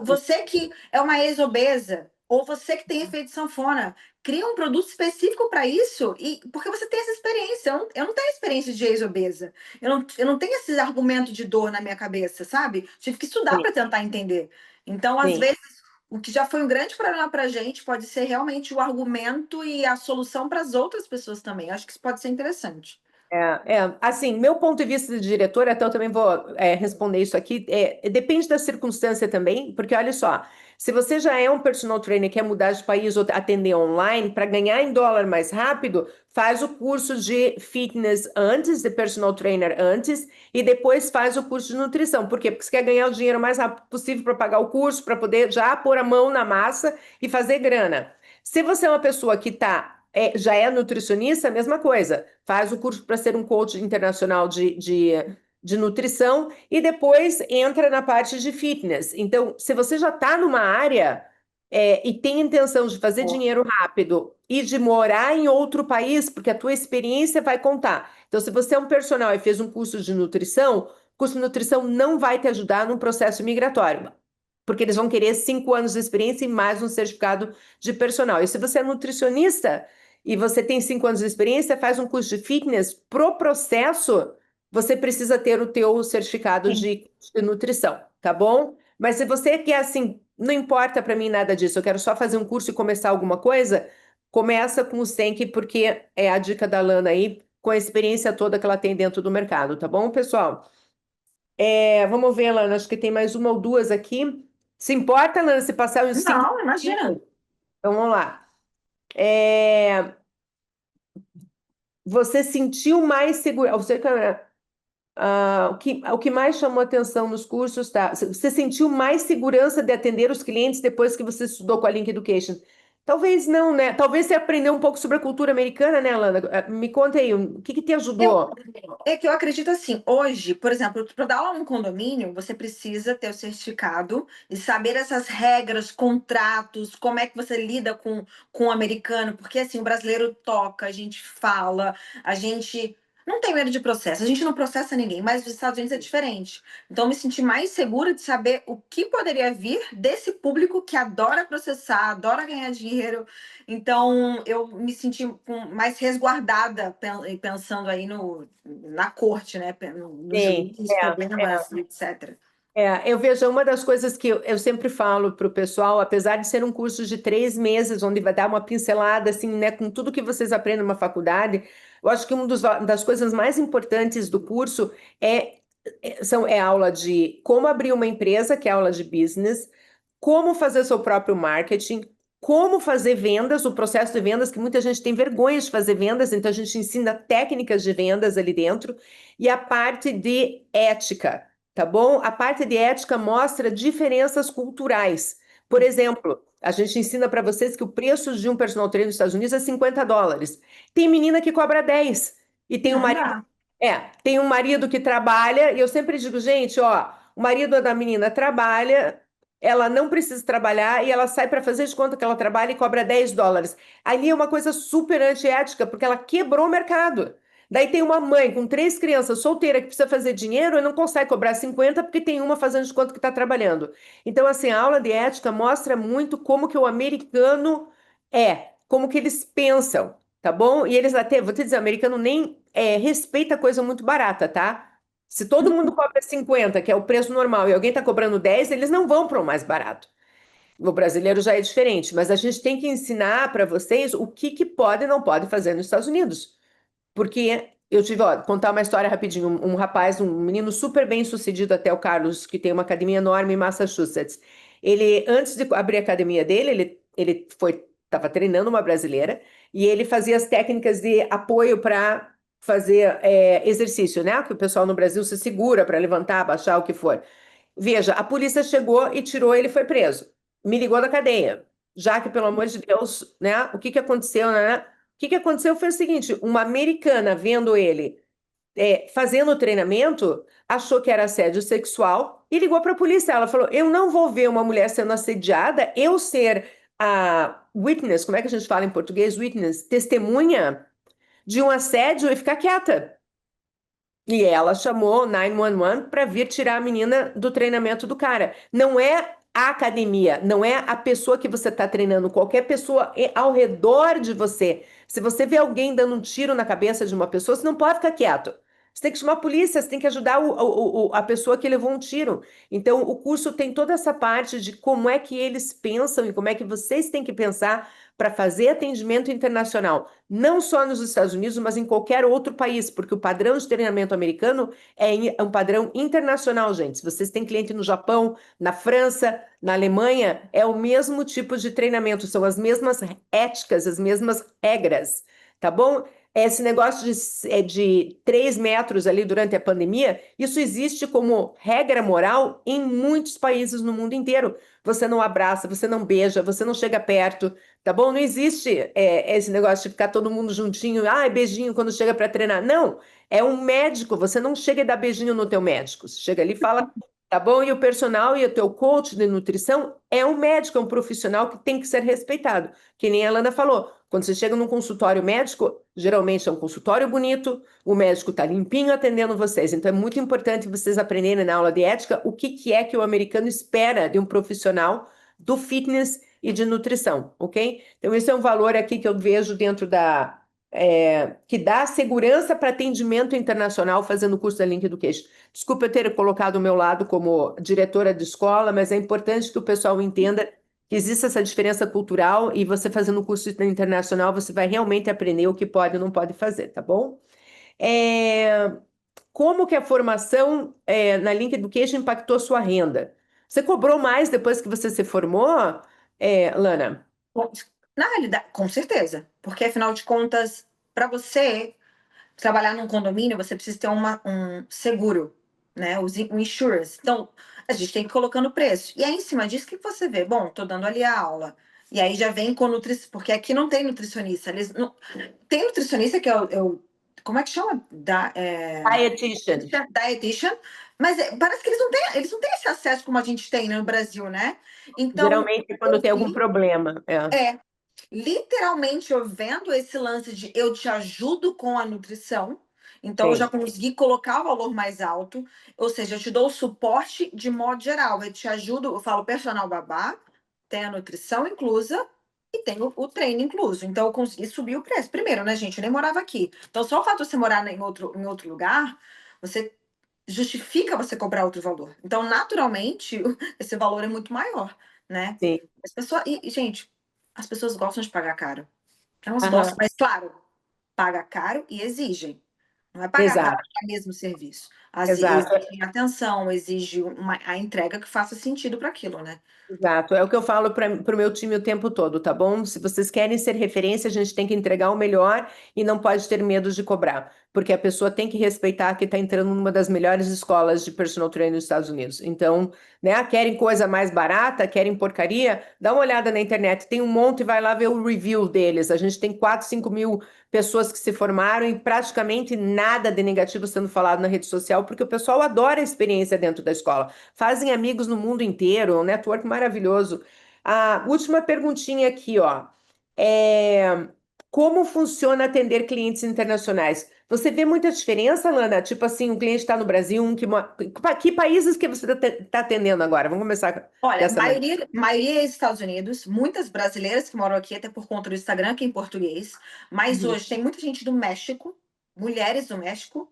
[SPEAKER 3] Você que é uma ex-obesa, ou você que tem efeito sanfona, cria um produto específico para isso, e porque você tem essa experiência. Eu não tenho experiência de ex-obesa. Eu não tenho esses argumentos de dor na minha cabeça, sabe? Tive que estudar
[SPEAKER 2] sim,
[SPEAKER 3] para tentar entender. Então, às
[SPEAKER 2] sim.
[SPEAKER 3] vezes, o que já foi um grande problema para a gente pode ser realmente o argumento e a solução para as outras pessoas também. Acho que isso pode ser interessante.
[SPEAKER 2] Assim, meu ponto de vista de diretora, até eu também vou responder isso aqui, depende da circunstância também, porque olha só, se você já é um personal trainer, quer mudar de país ou atender online, para ganhar em dólar mais rápido, faz o curso de fitness antes, de personal trainer antes, e depois faz o curso de nutrição. Por quê? Porque você quer ganhar o dinheiro mais rápido possível para pagar o curso, para poder já pôr a mão na massa e fazer grana. Se você é uma pessoa que já é nutricionista, a mesma coisa. Faz o curso para ser um coach internacional de nutrição e depois entra na parte de fitness. Então, se você já está numa área e tem intenção de fazer dinheiro rápido e de morar em outro país, porque a tua experiência vai contar. Então, se você é um personal e fez um curso de nutrição, o curso de nutrição não vai te ajudar no processo migratório. Porque eles vão querer 5 anos de experiência e mais um certificado de personal. E se você é nutricionista, e você tem 5 anos de experiência, faz um curso de fitness, pro processo, você precisa ter o teu certificado
[SPEAKER 3] Sim.
[SPEAKER 2] de nutrição, tá bom? Mas se você quer assim, não importa para mim nada disso, eu quero só fazer um curso e começar alguma coisa, começa com o Senki, porque é a dica da Lana aí, com a experiência toda que ela tem dentro do mercado, tá bom, pessoal? Vamos ver, Lana, acho que tem mais uma ou duas aqui. Se importa, Lana, se passar uns 5
[SPEAKER 3] Não, imagina.
[SPEAKER 2] minutos? Então, vamos lá. É, Você sentiu mais segurança? O que mais chamou atenção nos cursos, tá? Você sentiu mais segurança de atender os clientes depois que você estudou com a Link Education? Talvez não, né? Talvez você aprendeu um pouco sobre a cultura americana, né, Lana? Me conta aí, o que te ajudou?
[SPEAKER 3] É que eu acredito assim, hoje, por exemplo, para dar aula num condomínio, você precisa ter o certificado e saber essas regras, contratos, como é que você lida com o americano, porque assim, o brasileiro toca, a gente fala, a gente não tem medo de processo, a gente não processa ninguém, mas nos Estados Unidos é diferente. Então, eu me senti mais segura de saber o que poderia vir desse público que adora processar, adora ganhar dinheiro. Então, eu me senti mais resguardada pensando aí na corte, né? No
[SPEAKER 2] Sim,
[SPEAKER 3] juiz, problemas, etc.
[SPEAKER 2] eu vejo uma das coisas que eu sempre falo para o pessoal, apesar de ser um curso de 3 meses, onde vai dar uma pincelada, assim, né, com tudo que vocês aprendem numa faculdade, eu acho que uma das coisas mais importantes do curso é aula de como abrir uma empresa, que é aula de business, como fazer seu próprio marketing, como fazer vendas, o processo de vendas, que muita gente tem vergonha de fazer vendas, então a gente ensina técnicas de vendas ali dentro, e a parte de ética. Tá bom? A parte de ética mostra diferenças culturais. Por exemplo, a gente ensina para vocês que o preço de um personal trainer nos Estados Unidos é $50. Tem menina que cobra 10. E tem um
[SPEAKER 3] Não
[SPEAKER 2] marido,
[SPEAKER 3] dá.
[SPEAKER 2] tem um marido que trabalha, e eu sempre digo, gente, ó, o marido da menina trabalha, ela não precisa trabalhar e ela sai para fazer de conta que ela trabalha e cobra $10. Ali é uma coisa super antiética, porque ela quebrou o mercado. Daí tem uma mãe com 3 crianças solteira que precisa fazer dinheiro e não consegue cobrar 50 porque tem uma fazendo de conta que está trabalhando. Então, assim, a aula de ética mostra muito como que o americano como que eles pensam, tá bom? E eles até, vou te dizer, o americano nem respeita coisa muito barata, tá? Se todo mundo cobra 50, que é o preço normal, e alguém está cobrando 10, eles não vão para o mais barato. O brasileiro já é diferente, mas a gente tem que ensinar para vocês o que pode e não pode fazer nos Estados Unidos. Porque eu tive, contar uma história rapidinho. Um rapaz, um menino super bem sucedido, até o Carlos, que tem uma academia enorme em Massachusetts. Ele, antes de abrir a academia dele, ele estava treinando uma brasileira e ele fazia as técnicas de apoio para fazer exercício, né? Que o pessoal no Brasil se segura para levantar, baixar, o que for. Veja, a polícia chegou e tirou ele, foi preso. Me ligou da cadeia. Já que, pelo amor de Deus, né? O que aconteceu, né? O que aconteceu foi o seguinte: uma americana vendo ele fazendo o treinamento, achou que era assédio sexual e ligou para a polícia. Ela falou: eu não vou ver uma mulher sendo assediada, eu ser a witness, como é que a gente fala em português? Witness, testemunha de um assédio e ficar quieta. E ela chamou 911 para vir tirar a menina do treinamento do cara. Não é a academia, não é a pessoa que você está treinando, qualquer pessoa ao redor de você. Se você vê alguém dando um tiro na cabeça de uma pessoa, você não pode ficar quieto. Você tem que chamar a polícia, você tem que ajudar a pessoa que levou um tiro. Então, o curso tem toda essa parte de como é que eles pensam e como é que vocês têm que pensar para fazer atendimento internacional, não só nos Estados Unidos, mas em qualquer outro país, porque o padrão de treinamento americano é um padrão internacional, gente. Se vocês têm cliente no Japão, na França, na Alemanha, é o mesmo tipo de treinamento, são as mesmas éticas, as mesmas regras, tá bom? Esse negócio de 3 metros ali durante a pandemia, isso existe como regra moral em muitos países no mundo inteiro. Você não abraça, você não beija, você não chega perto, tá bom? Não existe esse negócio de ficar todo mundo juntinho, beijinho quando chega para treinar. Não, é um médico, você não chega e dá beijinho no teu médico. Você chega ali e fala, tá bom? E o personal e o teu coach de nutrição é um médico, é um profissional que tem que ser respeitado. Que nem a Lana falou, quando você chega num consultório médico, geralmente é um consultório bonito, o médico tá limpinho atendendo vocês. Então é muito importante vocês aprenderem na aula de ética o que é que o americano espera de um profissional do fitness e de nutrição, ok? Então, esse é um valor aqui que eu vejo dentro que dá segurança para atendimento internacional fazendo o curso da Link Education. Desculpa eu ter colocado o meu lado como diretora de escola, mas é importante que o pessoal entenda que existe essa diferença cultural e você fazendo o curso internacional, você vai realmente aprender o que pode e não pode fazer, tá bom? como que a formação na Link Education impactou sua renda? Você cobrou mais depois que você se formou, Lana?
[SPEAKER 3] Bom, na realidade, com certeza, porque afinal de contas, para você trabalhar num condomínio, você precisa ter um seguro, né? Um insurance. Então, a gente tem que ir colocando preço. E aí, em cima disso, o que você vê? Bom, tô dando ali a aula. E aí já vem com nutricionista, porque aqui não tem nutricionista. Eles não... Tem nutricionista que como é que chama?
[SPEAKER 2] Dietitian.
[SPEAKER 3] Dietitian, mas parece que eles não têm esse acesso como a gente tem, né, no Brasil, né? Então,
[SPEAKER 2] Geralmente, quando tem algum problema.
[SPEAKER 3] literalmente eu vendo esse lance de eu te ajudo com a nutrição, então eu
[SPEAKER 2] Sim.
[SPEAKER 3] já consegui colocar o valor mais alto, ou seja, eu te dou o suporte de modo geral, eu te ajudo, eu falo personal babá, tem a nutrição inclusa e tem o treino incluso, então eu consegui subir o preço. Primeiro, né, gente, eu nem morava aqui, então só o fato de você morar em outro lugar, você justifica você cobrar outro valor. Então, naturalmente, esse valor é muito maior, né?
[SPEAKER 2] Sim.
[SPEAKER 3] As pessoas, gente, as pessoas gostam de pagar caro. Elas
[SPEAKER 2] Aham.
[SPEAKER 3] gostam, mas claro, paga caro e exigem. Não é pagar caro
[SPEAKER 2] Exato.
[SPEAKER 3] para o mesmo serviço.
[SPEAKER 2] Exato.
[SPEAKER 3] Exige atenção, exige a entrega que faça sentido para aquilo, né?
[SPEAKER 2] Exato, é o que eu falo para o meu time o tempo todo, tá bom? Se vocês querem ser referência, a gente tem que entregar o melhor e não pode ter medo de cobrar, porque a pessoa tem que respeitar que está entrando numa das melhores escolas de personal training nos Estados Unidos. Então, né, querem coisa mais barata, querem porcaria? Dá uma olhada na internet, tem um monte, vai lá ver o review deles. A gente tem 4, 5 mil pessoas que se formaram e praticamente nada de negativo sendo falado na rede social, porque o pessoal adora a experiência dentro da escola. Fazem amigos no mundo inteiro, um network maravilhoso. A última perguntinha aqui, ó. Como funciona atender clientes internacionais? Você vê muita diferença, Lana? Tipo assim, um cliente está no Brasil, que países que você está atendendo agora? Vamos começar
[SPEAKER 3] Olha,
[SPEAKER 2] dessa maneira.
[SPEAKER 3] maioria é Estados Unidos, muitas brasileiras que moram aqui, até por conta do Instagram, que é em português, mas
[SPEAKER 2] Uhum.
[SPEAKER 3] hoje tem muita gente do México, mulheres do México,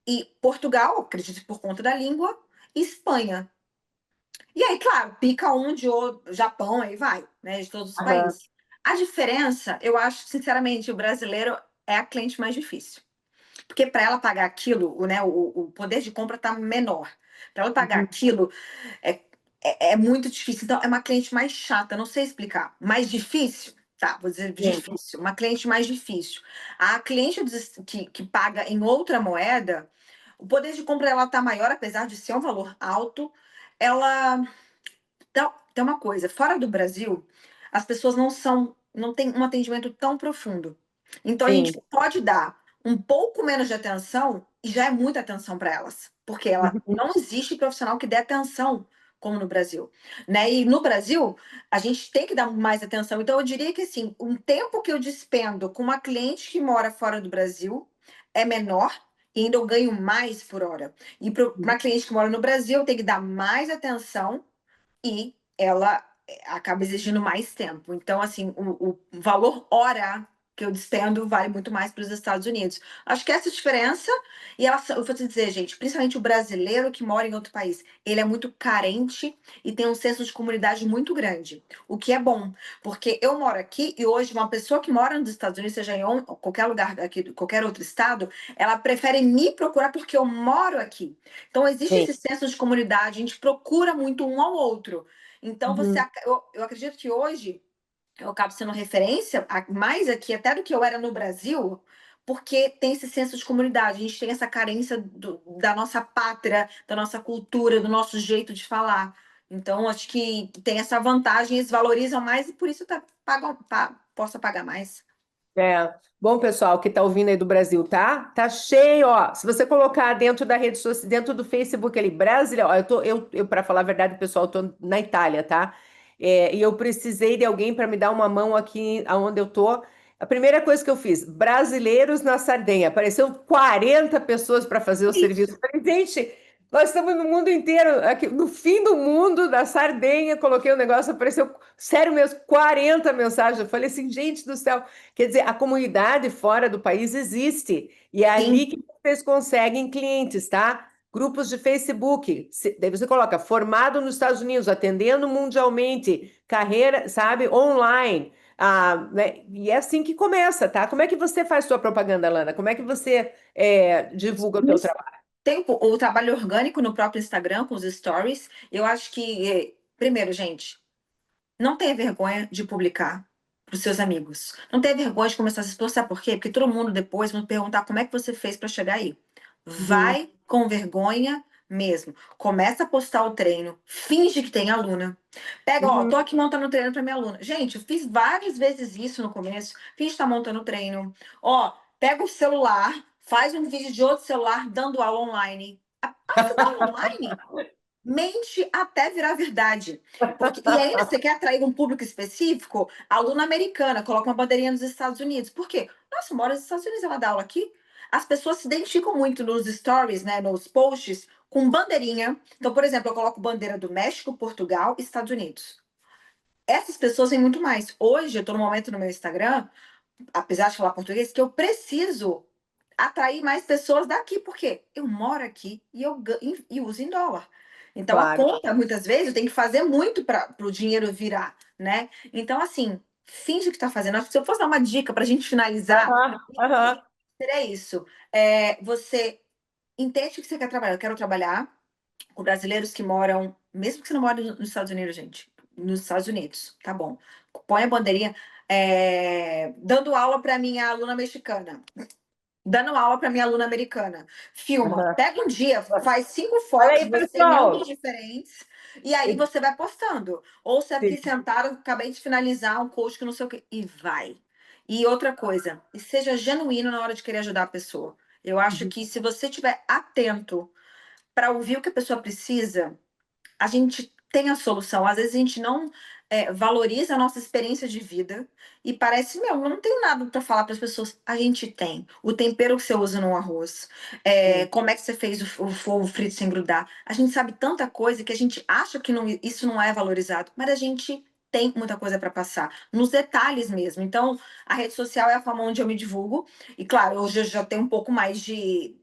[SPEAKER 3] e Portugal, acredito que por conta da língua, e Espanha. E aí, claro, pica um de outro, Japão, aí vai, né, de todos os
[SPEAKER 2] Aham.
[SPEAKER 3] países. A diferença, eu acho, sinceramente, o brasileiro é a cliente mais difícil. Porque para ela pagar aquilo, né, o poder de compra está menor. Para ela pagar
[SPEAKER 2] Uhum.
[SPEAKER 3] aquilo é, é muito difícil. Então, é uma cliente mais chata, não sei explicar. Mais difícil? Tá, vou dizer
[SPEAKER 2] Sim.
[SPEAKER 3] difícil. Uma cliente mais difícil. A cliente que paga em outra moeda, o poder de compra ela tá maior, apesar de ser um valor alto. Ela tem uma coisa, fora do Brasil, as pessoas não têm um atendimento tão profundo. Então a gente
[SPEAKER 2] Sim.
[SPEAKER 3] pode dar um pouco menos de atenção e já é muita atenção para elas, porque
[SPEAKER 2] Uhum.
[SPEAKER 3] não existe profissional que dê atenção como no Brasil, né? E no Brasil a gente tem que dar mais atenção. Então eu diria que assim, um tempo que eu despendo com uma cliente que mora fora do Brasil é menor e ainda eu ganho mais por hora. E para uma cliente que mora no Brasil, eu tenho que dar mais atenção e ela acaba exigindo mais tempo. Então, assim, o valor hora que eu despendo vale muito mais para os Estados Unidos. Acho que essa é a diferença, e eu vou te dizer, gente, principalmente o brasileiro que mora em outro país, ele é muito carente e tem um senso de comunidade muito grande, o que é bom, porque eu moro aqui e hoje uma pessoa que mora nos Estados Unidos, seja em qualquer lugar aqui, qualquer outro estado, ela prefere me procurar porque eu moro aqui. Então, existe
[SPEAKER 2] Sim.
[SPEAKER 3] esse senso de comunidade, a gente procura muito um ao outro. Então,
[SPEAKER 2] Uhum.
[SPEAKER 3] eu acredito que hoje eu acabo sendo referência mais aqui até do que eu era no Brasil, porque tem esse senso de comunidade, a gente tem essa carência da nossa pátria, da nossa cultura, do nosso jeito de falar. Então, acho que tem essa vantagem, eles valorizam mais e por isso possa pagar mais.
[SPEAKER 2] Bom, pessoal que está ouvindo aí do Brasil, tá? Tá cheio, ó. Se você colocar dentro da rede social, dentro do Facebook ali, Brasília, ó, para falar a verdade, pessoal, eu tô na Itália, tá? E eu precisei de alguém para me dar uma mão aqui aonde eu tô. A primeira coisa que eu fiz, brasileiros na Sardenha. Apareceu 40 pessoas para fazer o serviço. Eu falei, gente, nós estamos no mundo inteiro, aqui no fim do mundo, da Sardenha, coloquei o negócio, apareceu, sério mesmo, 40 mensagens. Eu falei assim, gente do céu. Quer dizer, a comunidade fora do país existe. E é ali
[SPEAKER 3] Sim,
[SPEAKER 2] que vocês conseguem clientes, tá? Grupos de Facebook. Daí você coloca formado nos Estados Unidos, atendendo mundialmente, carreira, sabe, online. Né? E é assim que começa, tá? Como é que você faz sua propaganda, Lana? Como é que você divulga o teu trabalho?
[SPEAKER 3] Tem o trabalho orgânico no próprio Instagram, com os stories. Eu acho que, primeiro, gente, não tenha vergonha de publicar para os seus amigos. Não tenha vergonha de começar a se expor. Sabe por quê? Porque todo mundo depois vai perguntar como é que você fez para chegar aí. Vai com vergonha mesmo. Começa a postar o treino. Finge que tem aluna. Pega, ó, tô aqui montando o treino para minha aluna. Gente, eu fiz várias vezes isso no começo. Finge que tá montando o treino. Ó, pega o celular, faz um vídeo de outro celular dando aula online. Passa da aula online. Mente até virar verdade. E ainda você quer atrair um público específico? Aluna americana, coloca uma bandeirinha nos Estados Unidos. Por quê? Nossa, mora nos Estados Unidos, ela dá aula aqui. As pessoas se identificam muito nos stories, né, nos posts, com bandeirinha. Então, por exemplo, eu coloco bandeira do México, Portugal e Estados Unidos. Essas pessoas vêm muito mais. Hoje, eu estou no momento no meu Instagram, apesar de falar português, que eu preciso atrair mais pessoas daqui, porque eu moro aqui e uso em dólar. Então, a conta, muitas vezes, eu tenho que fazer muito para o dinheiro virar, né? Então, assim, finge que está fazendo. Acho que se eu fosse dar uma dica para a gente finalizar, seria isso. Você entende que você quer trabalhar. Eu quero trabalhar com brasileiros que moram, mesmo que você não more nos Estados Unidos, gente, nos Estados Unidos, tá bom. Põe a bandeirinha, dando aula para minha aluna mexicana, dando aula para minha aluna americana. Filma, pega um dia, faz 5 fotos, você em ângulos diferentes, e aí você vai postando. Ou você aqui sentado, acabei de finalizar um coach que não sei o quê, e vai. E outra coisa, e seja genuíno na hora de querer ajudar a pessoa. Eu acho que se você estiver atento para ouvir o que a pessoa precisa, a gente tem a solução. Às vezes a gente não valoriza a nossa experiência de vida e parece, meu, eu não tenho nada para falar para as pessoas. A gente tem. O tempero que você usa no arroz, como é que você fez o fogo frito sem grudar. A gente sabe tanta coisa que a gente acha que isso não é valorizado, mas a gente tem muita coisa para passar, nos detalhes mesmo. Então, a rede social é a forma onde eu me divulgo. E, claro, hoje eu já tenho um pouco mais de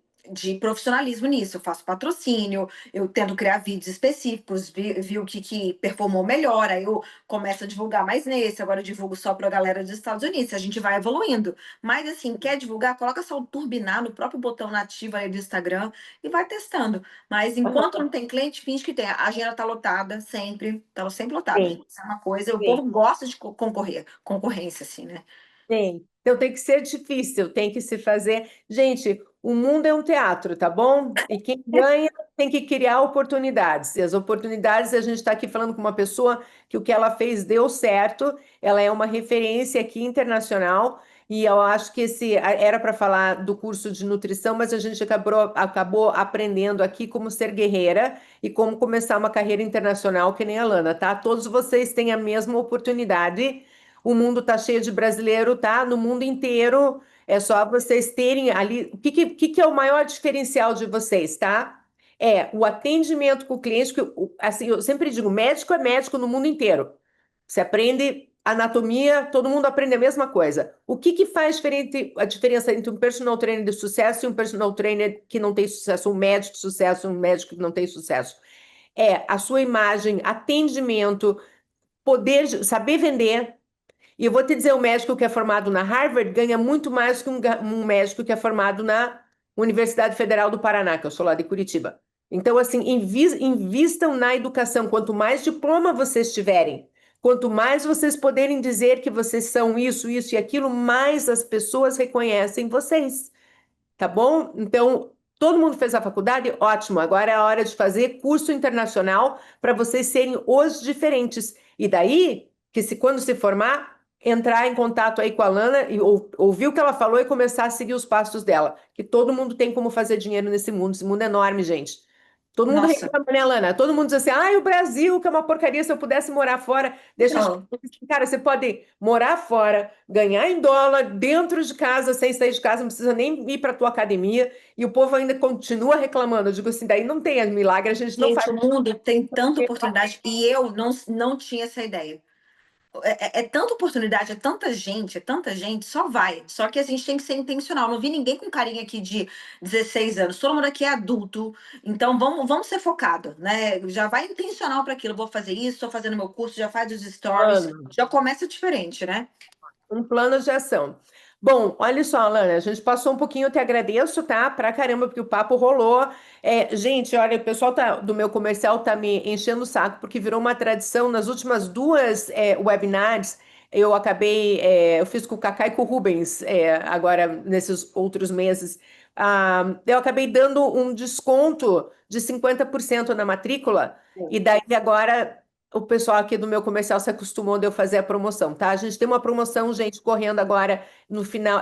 [SPEAKER 3] profissionalismo nisso. Eu faço patrocínio, eu tento criar vídeos específicos, vi o que performou melhor, aí eu começo a divulgar mais nesse, agora eu divulgo só para a galera dos Estados Unidos, a gente vai evoluindo. Mas assim, quer divulgar, coloca só o turbinar no próprio botão nativo aí do Instagram e vai testando. Mas enquanto não tem cliente, finge que tem. A agenda tá lotada sempre, tá sempre lotada. Isso é uma coisa, o povo gosta de concorrer, concorrência assim, né?
[SPEAKER 2] Tem. Então tem que ser difícil, tem que se fazer. Gente, o mundo é um teatro, tá bom? E quem ganha tem que criar oportunidades. E as oportunidades, a gente está aqui falando com uma pessoa que o que ela fez deu certo, ela é uma referência aqui internacional. E eu acho que era para falar do curso de nutrição, mas a gente acabou aprendendo aqui como ser guerreira e como começar uma carreira internacional que nem a Lana, tá? Todos vocês têm a mesma oportunidade. O mundo está cheio de brasileiro, tá? No mundo inteiro. É só vocês terem ali. O que é o maior diferencial de vocês, tá? É o atendimento com o cliente. Assim, eu sempre digo, médico é médico no mundo inteiro. Você aprende anatomia, todo mundo aprende a mesma coisa. O que faz a diferença entre um personal trainer de sucesso e um personal trainer que não tem sucesso, um médico de sucesso e um médico que não tem sucesso? É a sua imagem, atendimento, poder, saber vender. E eu vou te dizer, o médico que é formado na Harvard ganha muito mais que um médico que é formado na Universidade Federal do Paraná, que eu sou lá de Curitiba. Então, assim, invistam na educação. Quanto mais diploma vocês tiverem, quanto mais vocês poderem dizer que vocês são isso, isso e aquilo, mais as pessoas reconhecem vocês. Tá bom? Então, todo mundo fez a faculdade? Ótimo. Agora é a hora de fazer curso internacional para vocês serem os diferentes. E daí, quando se formar, entrar em contato aí com a Lana e ouvir o que ela falou e começar a seguir os passos dela. Que todo mundo tem como fazer dinheiro nesse mundo. Esse mundo é enorme, gente. Todo mundo reclama, né, Lana? Todo mundo diz assim, o Brasil, que é uma porcaria, se eu pudesse morar fora. Cara, você pode morar fora, ganhar em dólar, dentro de casa, sem sair de casa, não precisa nem ir para a tua academia, e o povo ainda continua reclamando. Eu digo assim, daí não tem milagre, a gente não faz.
[SPEAKER 3] O mundo tem tanta oportunidade, e eu não tinha essa ideia. É tanta oportunidade, é tanta gente, só vai. Só que a gente tem que ser intencional. Não vi ninguém com carinha aqui de 16 anos. Todo mundo aqui é adulto. Então vamos ser focados, né? Já vai intencional para aquilo. Vou fazer isso, estou fazendo meu curso, já faz os stories. Já começa diferente, né?
[SPEAKER 2] Um plano de ação. Bom, olha só, Lana, a gente passou um pouquinho, eu te agradeço, tá? Pra caramba, porque o papo rolou. Gente, olha, o pessoal do meu comercial tá me enchendo o saco, porque virou uma tradição. Nas últimas duas webinars, eu fiz com o Cacá e com o Rubens, agora nesses outros meses. Eu acabei dando um desconto de 50% na matrícula, e daí agora o pessoal aqui do meu comercial se acostumou de eu fazer a promoção, tá? A gente tem uma promoção, gente, correndo agora no final,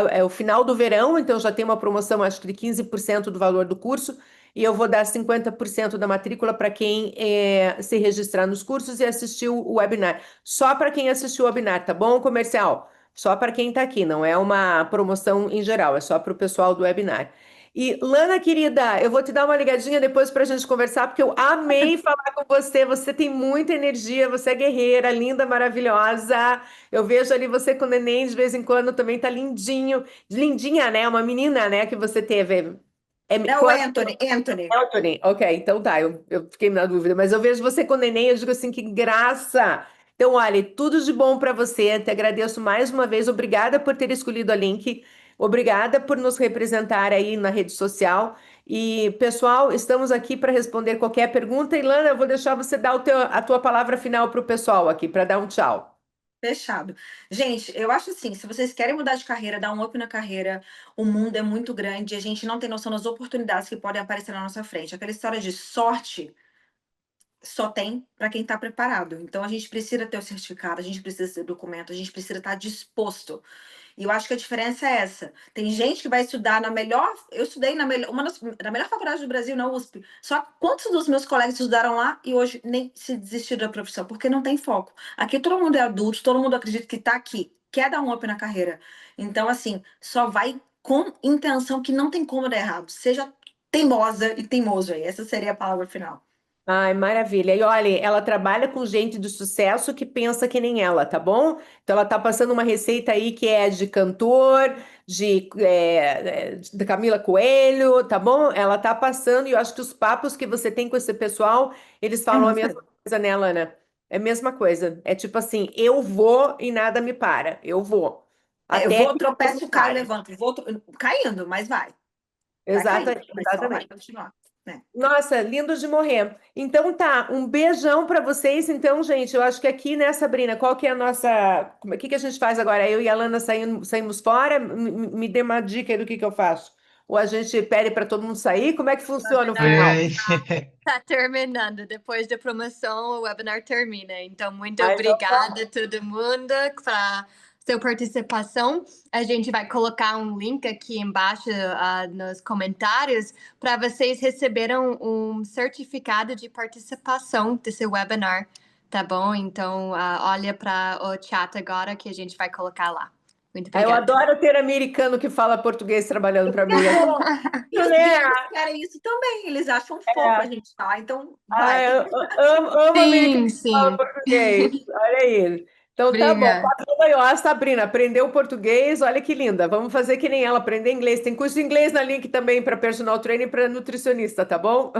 [SPEAKER 2] é o final do verão, então já tem uma promoção, acho que de 15% do valor do curso, e eu vou dar 50% da matrícula para quem se registrar nos cursos e assistir o webinar. Só para quem assistiu o webinar, tá bom, comercial? Só para quem está aqui, não é uma promoção em geral, é só para o pessoal do webinar. E, Lana, querida, eu vou te dar uma ligadinha depois para a gente conversar, porque eu amei falar com você. Você tem muita energia, você é guerreira, linda, maravilhosa. Eu vejo ali você com o neném de vez em quando, também tá lindinho. Lindinha, né? Uma menina, né, que você teve.
[SPEAKER 3] É o
[SPEAKER 2] Qual
[SPEAKER 3] Anthony.
[SPEAKER 2] Anthony? Ok, então tá, eu fiquei na dúvida, mas eu vejo você com o neném, eu digo assim, que graça! Então, olha, tudo de bom para você, te agradeço mais uma vez, obrigada por ter escolhido a Link, obrigada por nos representar aí na rede social, e pessoal, estamos aqui para responder qualquer pergunta, Ilana, eu vou deixar você dar a tua palavra final para o pessoal aqui, para dar um tchau.
[SPEAKER 3] Fechado. Gente, eu acho assim, se vocês querem mudar de carreira, dar um up na carreira, o mundo é muito grande, a gente não tem noção das oportunidades que podem aparecer na nossa frente. Aquela história de sorte só tem para quem está preparado. Então a gente precisa ter o certificado, a gente precisa ter documento, a gente precisa estar disposto. E eu acho que a diferença é essa. Tem gente que vai estudar na melhor. Eu estudei na melhor faculdade do Brasil, na USP. Só que quantos dos meus colegas estudaram lá e hoje nem se desistiram da profissão? Porque não tem foco. Aqui todo mundo é adulto, todo mundo acredita que está aqui, quer dar um up na carreira. Então, assim, só vai com intenção que não tem como dar errado. Seja teimosa e teimoso aí. Essa seria a palavra final.
[SPEAKER 2] Ai, maravilha. E olha, ela trabalha com gente de sucesso que pensa que nem ela, tá bom? Então ela tá passando uma receita aí que é de cantor, de Camila Coelho, tá bom? Ela tá passando, e eu acho que os papos que você tem com esse pessoal, eles falam a mesma coisa, né, Lana? É a mesma coisa. É tipo assim, eu vou e nada me para. Eu vou.
[SPEAKER 3] Eu
[SPEAKER 2] Até
[SPEAKER 3] vou,
[SPEAKER 2] que
[SPEAKER 3] tropeço, caio, levanto. Caindo, mas vai. Vai caindo, mas só vai
[SPEAKER 2] Exatamente.
[SPEAKER 3] continuar. Né?
[SPEAKER 2] Nossa, lindo de morrer. Então tá, um beijão para vocês. Então, gente, eu acho que aqui, né, Sabrina, qual que é a nossa. O que que a gente faz agora? Eu e a Lana saímos fora? Me dê uma dica aí do que eu faço. Ou a gente pede para todo mundo sair? Como é que funciona o final?
[SPEAKER 1] Tá terminando. Depois da promoção, o webinar termina. Então, muito
[SPEAKER 2] Então
[SPEAKER 1] obrigada a todo mundo para sua participação. A gente vai colocar um link aqui embaixo nos comentários para vocês receberem um certificado de participação desse webinar, tá bom? Então, olha para o chat agora que a gente vai colocar lá. Muito
[SPEAKER 2] Eu
[SPEAKER 1] obrigada.
[SPEAKER 2] adoro ter americano que fala português trabalhando para mim.
[SPEAKER 3] E os gringos querem isso também, eles acham fofo a gente falar, então vai.
[SPEAKER 2] Eu amo americano que fala
[SPEAKER 1] Sim.
[SPEAKER 2] português. Olha aí. Então tá bom.
[SPEAKER 1] Obrigada.
[SPEAKER 2] Aí, ó, a Sabrina aprendeu português, olha que linda. Vamos fazer que nem ela, aprender inglês. Tem curso de inglês na Link também para personal trainer e para nutricionista, tá bom?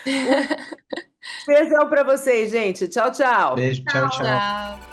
[SPEAKER 2] Um beijão para vocês, gente. Tchau, tchau.
[SPEAKER 6] Beijo, tchau, tchau.
[SPEAKER 1] Tchau.